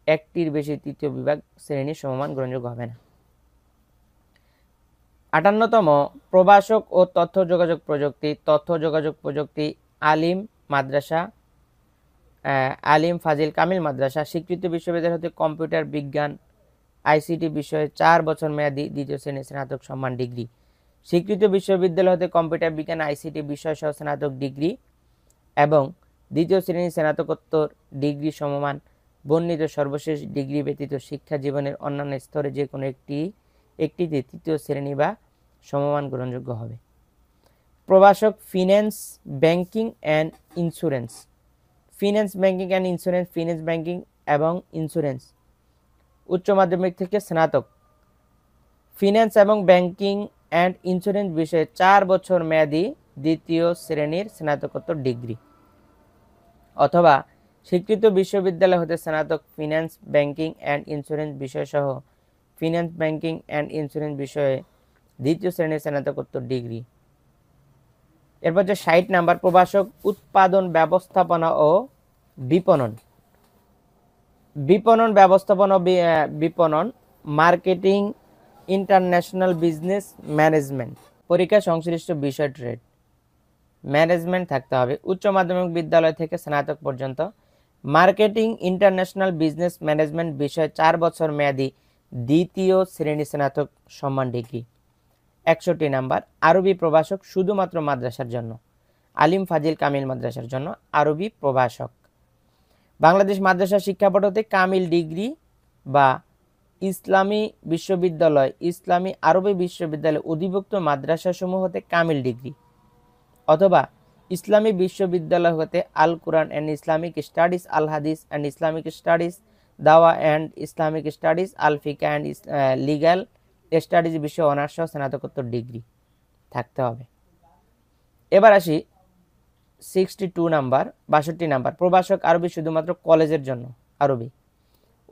একটির বেশি তৃতীয় বিভাগ শ্রেণীর সমমান গ্রহণযোগ্য হবে না। 58তম প্রভাষক ও তথ্য যোগাযোগ প্রযুক্তি, তথ্য যোগাযোগ প্রযুক্তি আলিম মাদ্রাসা, আলিম ফাজিল কামিল মাদ্রাসা, স্বীকৃত বিশ্ববিদ্যালয় হতে কম্পিউটার বিজ্ঞান আইসিটি বিষয়ে 4 বছর মেয়াদি দ্বিতীয় শ্রেণীর স্নাতক সম্মান ডিগ্রি, স্বীকৃত বিশ্ববিদ্যালয় হতে কম্পিউটার বিজ্ঞান আইসিটি বিষয় সহ স্নাতক ডিগ্রি এবং দ্বিতীয় শ্রেণীর স্নাতকোত্তর ডিগ্রি সমমান, বর্ণিত সর্বশেষ ডিগ্রি ব্যতীত শিক্ষা জীবনের অন্যান্য স্তরে যে কোনো একটিতে তৃতীয় শ্রেণী বা সমমান গ্রহণযোগ্য হবে। প্রভাষক finance, banking and insurance, finance, banking and insurance, finance, banking এবং ইন্স্যুরেন্স উচ্চ মাধ্যমিক থেকে স্নাতক, ফিন্যান্স এবং ব্যাংকিং অ্যান্ড ইন্স্যুরেন্স বিষয়ে 4 বছর মেয়াদি দ্বিতীয় শ্রেণীর স্নাতকোত্তর ডিগ্রি, অথবা স্বীকৃত বিশ্ববিদ্যালয় হতে স্নাতক ফিন্যান্স, ব্যাংকিং অ্যান্ড ইন্স্যুরেন্স বিষয় সহ ফিন্যান্স, ব্যাংকিং অ্যান্ড ইন্স্যুরেন্স বিষয়ে দ্বিতীয় শ্রেণীর স্নাতকোত্তর ডিগ্রি। এরপর হচ্ছে 60 নাম্বার, প্রভাষক উৎপাদন ব্যবস্থাপনা ও বিপণন। বিপণন ব্যবস্থাপনা, বিপণন, মার্কেটিং, ইন্টারন্যাশনাল বিজনেস ম্যানেজমেন্ট। পরীক্ষা সংশ্লিষ্ট বিষয় ট্রেড ম্যানেজমেন্ট থাকতে হবে। উচ্চ মাধ্যমিক বিদ্যালয় থেকে স্নাতক পর্যন্ত মার্কেটিং, ইন্টারন্যাশনাল বিজনেস ম্যানেজমেন্ট বিষয়ে 4 বছর মেয়াদী দ্বিতীয় শ্রেণী স্নাতক সম্মান ডিগ্রি। 61 নাম্বার, আরবি প্রভাষক শুধুমাত্র মাদ্রাসার জন্য, আলিম ফাজিল কামিল মাদ্রাসার জন্য আরবি প্রভাষক। বাংলাদেশ মাদ্রাসা শিক্ষা বোর্ড হতে কামিল ডিগ্রি বা ইসলামী বিশ্ববিদ্যালয়, ইসলামী আরবি বিশ্ববিদ্যালয় অধিভুক্ত মাদ্রাসাসমূহ হতে কামিল ডিগ্রি, অথবা ইসলামী বিশ্ববিদ্যালয় হতে আল কোরআন অ্যান্ড ইসলামিক স্টাডিজ, আল হাদিস অ্যান্ড ইসলামিক স্টাডিজ, দাওয়া অ্যান্ড ইসলামিক স্টাডিজ, আল ফিকা অ্যান্ড লিগ্যাল স্টাডিজ বিষয়ে অনার্স সহ স্নাতকোত্তর ডিগ্রি থাকতে হবে। এবার আসি 62 নাম্বার, 62 নাম্বার, প্রভাষক আরবি শুধুমাত্র কলেজের জন্য আরবি।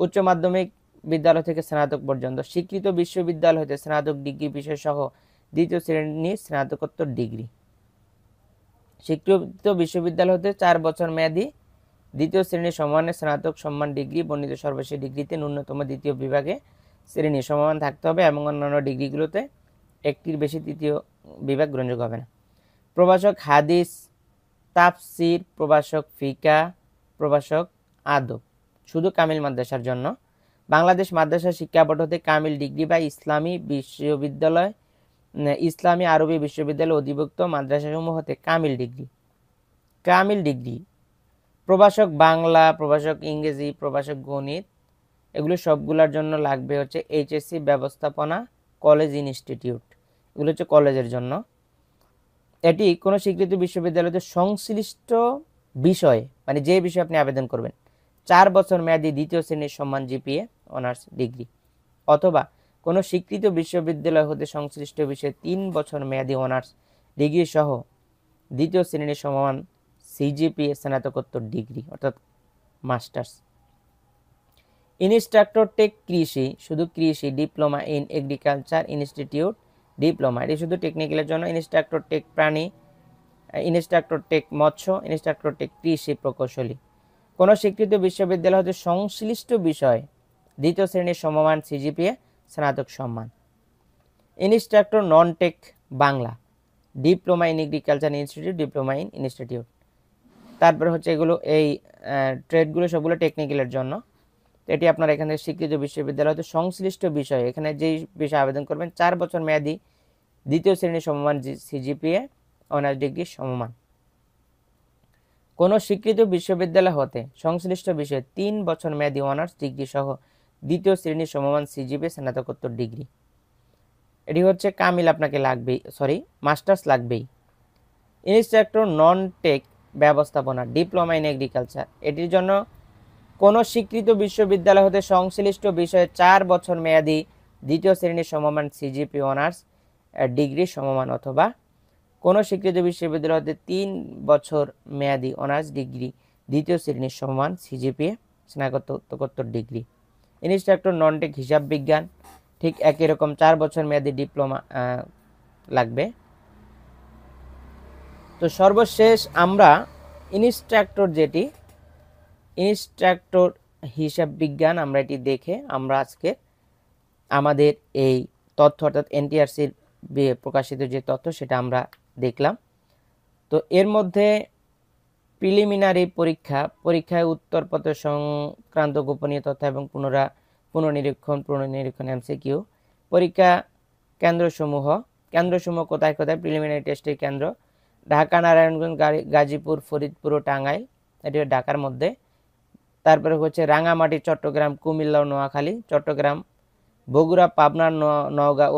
উচ্চ মাধ্যমিক বিদ্যালয় থেকে স্নাতক পর্যন্ত স্বীকৃত বিশ্ববিদ্যালয় হতে স্নাতক ডিগ্রি বিষয় সহ দ্বিতীয় শ্রেণীর স্নাতকোত্তর ডিগ্রি। স্বীকৃত বিশ্ববিদ্যালয় হতে 4 বছর মেয়াদী দ্বিতীয় শ্রেণীর সমমানের স্নাতক সম্মান ডিগ্রি, বর্ণিত সর্বশেষ ডিগ্রিতে ন্যূনতম দ্বিতীয় বিভাগে শ্রেণী সমমান থাকতে হবে এবং অন্যান্য ডিগ্রিগুলোতে একটির বেশি তৃতীয় বিভাগ গ্রহণযোগ্য হবে না। প্রভাষক হাদিস, তাফসির, প্রভাষক ফিকা, প্রভাষক আদব শুধু কামিল মাদ্রাসার জন্য। বাংলাদেশ মাদ্রাসা শিক্ষা বোর্ড হতে কামিল ডিগ্রি বা ইসলামী বিশ্ববিদ্যালয়, ইসলামী আরবি বিশ্ববিদ্যালয় অধিভুক্ত মাদ্রাসাসমূহ হতে কামিল ডিগ্রি। কামিল ডিগ্রি প্রভাষক বাংলা, প্রভাষক ইংরেজি, প্রভাষক গণিত, এগুলো সবগুলোর জন্য লাগবে হচ্ছে এইচএসসি ব্যবস্থাপনা কলেজ ইনস্টিটিউট, এগুলো হচ্ছে কলেজের জন্য। এটি কোনো স্বীকৃত বিশ্ববিদ্যালয়তে সংশ্লিষ্ট বিষয়, মানে যে বিষয়ে আপনি আবেদন করবেন, 4 বছর মেয়াদী দ্বিতীয় শ্রেণীর সম্মান জিপিএ অনার্স ডিগ্রি, অথবা কোনো স্বীকৃত বিশ্ববিদ্যালয় হতে সংশ্লিষ্ট বিষয়ে 3 বছর মেয়াদী অনার্স ডিগ্রি সহ দ্বিতীয় শ্রেণীর সমান সিজিপিএ স্নাতকোত্তর ডিগ্রি অর্থাৎ মাস্টার্স। ইনস্ট্রাক্টর টেক কৃষি, শুধু কৃষি, diploma in agriculture institute diploma, এটি শুধু টেকনিক্যালের জন্য। ইনস্ট্রাক্টর টেক প্রাণী, ইনস্ট্রাক্টর টেক মৎস্য, ইনস্ট্রাক্টর টেক কৃষি প্রকৌশলী। কোনো স্বীকৃত বিশ্ববিদ্যালয় হতে সংশ্লিষ্ট বিষয় দ্বিতীয় শ্রেণীর সমমান সিজিপিএ স্নাতক সম্মান। Instructor non take Bangla, diploma in agriculture institute, diploma in institute. তারপরে হচ্ছে এগুলো এই ট্রেডগুলো সবগুলো টেকনিক্যালের জন্য। এটি আপনার এখান থেকে স্বীকৃত বিশ্ববিদ্যালয় হতে সংশ্লিষ্ট বিষয়, এখানে যেই বিষয়ে আবেদন করবেন 4 বছর মেয়াদী দ্বিতীয় শ্রেণীর সমমান সিজিপিএ অনার্স ডিগ্রি সমমান। কোনো স্বীকৃত বিশ্ববিদ্যালয় হতে সংশ্লিষ্ট বিষয়ে 3 বছর মেয়াদী অনার্স ডিগ্রি সহ দ্বিতীয় শ্রেণীর সমমান সিজিপিএ স্নাতকোত্তর ডিগ্রি। এটি হচ্ছে কামিল আপনাকে লাগবেই, মাস্টার্স লাগবেই। ইনস্ট্রাক্টর নন টেক ব্যবস্থাপনা, ডিপ্লোমা ইন এগ্রিকালচার, এটির জন্য কোনো স্বীকৃত বিশ্ববিদ্যালয় হতে সংশ্লিষ্ট বিষয়ে 4 বছর মেয়াদী দ্বিতীয় শ্রেণীর সমমান সিজিপি অনার্স ডিগ্রি সমমান, অথবা কোনো স্বীকৃত বিশ্ববিদ্যালয় হতে 3 বছর মেয়াদী অনার্স ডিগ্রি দ্বিতীয় শ্রেণীর সমমান সিজিপিএ স্নাতকোত্তর ডিগ্রি। ইনস্ট্রাক্টর নন টেক হিসাব বিজ্ঞান, ঠিক একই রকম 4 বছর মেয়াদী ডিপ্লোমা লাগবে। তো সর্বশেষ আমরা ইনস্ট্রাক্টর, যেটি ইনস্ট্রাক্টর হিসাব বিজ্ঞান, আমরা এটি দেখে আমরা আজকে আমাদের এই তথ্য অর্থাৎ এনটিআরসির প্রকাশিত যে তথ্য সেটা আমরা দেখলাম। তো এর মধ্যে প্রিলিমিনারি পরীক্ষায় উত্তরপত্র সংক্রান্ত গোপনীয় তথ্য এবং পুনর্নিরীক্ষণ এমসিকিউ। পরীক্ষা কেন্দ্রসমূহ কোথায় কোথায়? প্রিলিমিনারি টেস্টের কেন্দ্র ঢাকা, নারায়ণগঞ্জ, গাজীপুর, ফরিদপুর ও টাঙ্গাইল, এটি ঢাকার মধ্যে। তারপরে হচ্ছে রাঙামাটি, চট্টগ্রাম, কুমিল্লা ও নোয়াখালী, চট্টগ্রাম, বগুড়া, পাবনা, নওগাঁ ও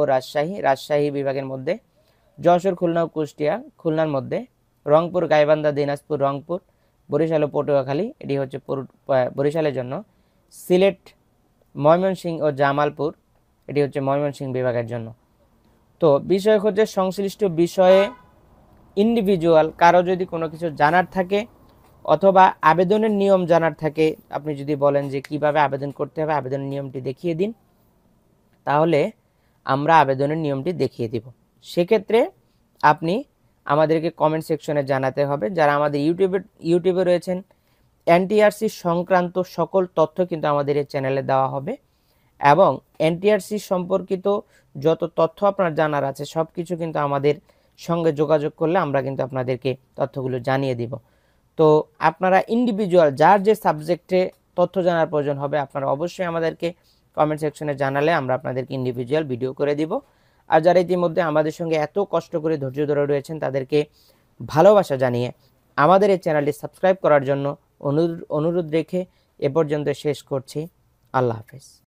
রাজশাহী বিভাগের মধ্যে। যশোর, খুলনা ও কুষ্টিয়া খুলনার মধ্যে। রংপুর, গাইবান্ধা, দিনাজপুর, রংপুর, বরিশাল ও পটুয়াখালী, এটি হচ্ছে বরিশালের জন্য। সিলেট, ময়মনসিংহ ও জামালপুর, এটি হচ্ছে ময়মনসিংহ বিভাগের জন্য। তো বিষয় হচ্ছে সংশ্লিষ্ট বিষয়ে ইন্ডিভিজুয়াল কারো যদি কোনো কিছু জানার থাকে অথবা আবেদনের নিয়ম জানার থাকে, আপনি যদি বলেন যে কিভাবে আবেদন করতে হবে, আবেদনের নিয়মটি দেখিয়ে দিন, তাহলে আমরা আবেদনের নিয়মটি দেখিয়ে দিব। সেক্ষেত্রে আপনি আমাদেরকে কমেন্ট সেকশনে জানাতে হবে। যারা আমাদের ইউটিউবে রয়েছেন, এনটিআরসি সংক্রান্ত সকল তথ্য কিন্তু আমাদের এই চ্যানেলে দেওয়া হবে এবং এনটিআরসি সম্পর্কিত যত তথ্য আপনার জানার আছে সব কিছু কিন্তু আমাদের সঙ্গে যোগাযোগ করলে আমরা কিন্তু আপনাদেরকে তথ্যগুলো জানিয়ে দিব। তো আপনারা ইন্ডিভিজুয়াল যার যে সাবজেক্টে তথ্য জানার প্রয়োজন হবে আপনারা অবশ্যই আমাদেরকে কমেন্ট সেকশনে জানালে আমরা আপনাদেরকে ইন্ডিভিজুয়াল ভিডিও করে দিব। আর যারা ইতিমধ্যে আমাদের সঙ্গে এত কষ্ট করে ধৈর্য ধরে রয়েছেন তাদেরকে ভালোবাসা জানিয়ে আমাদের এই চ্যানেলটি সাবস্ক্রাইব করার জন্য অনুরোধ রেখে এ পর্যন্ত শেষ করছি। আল্লাহ হাফেজ।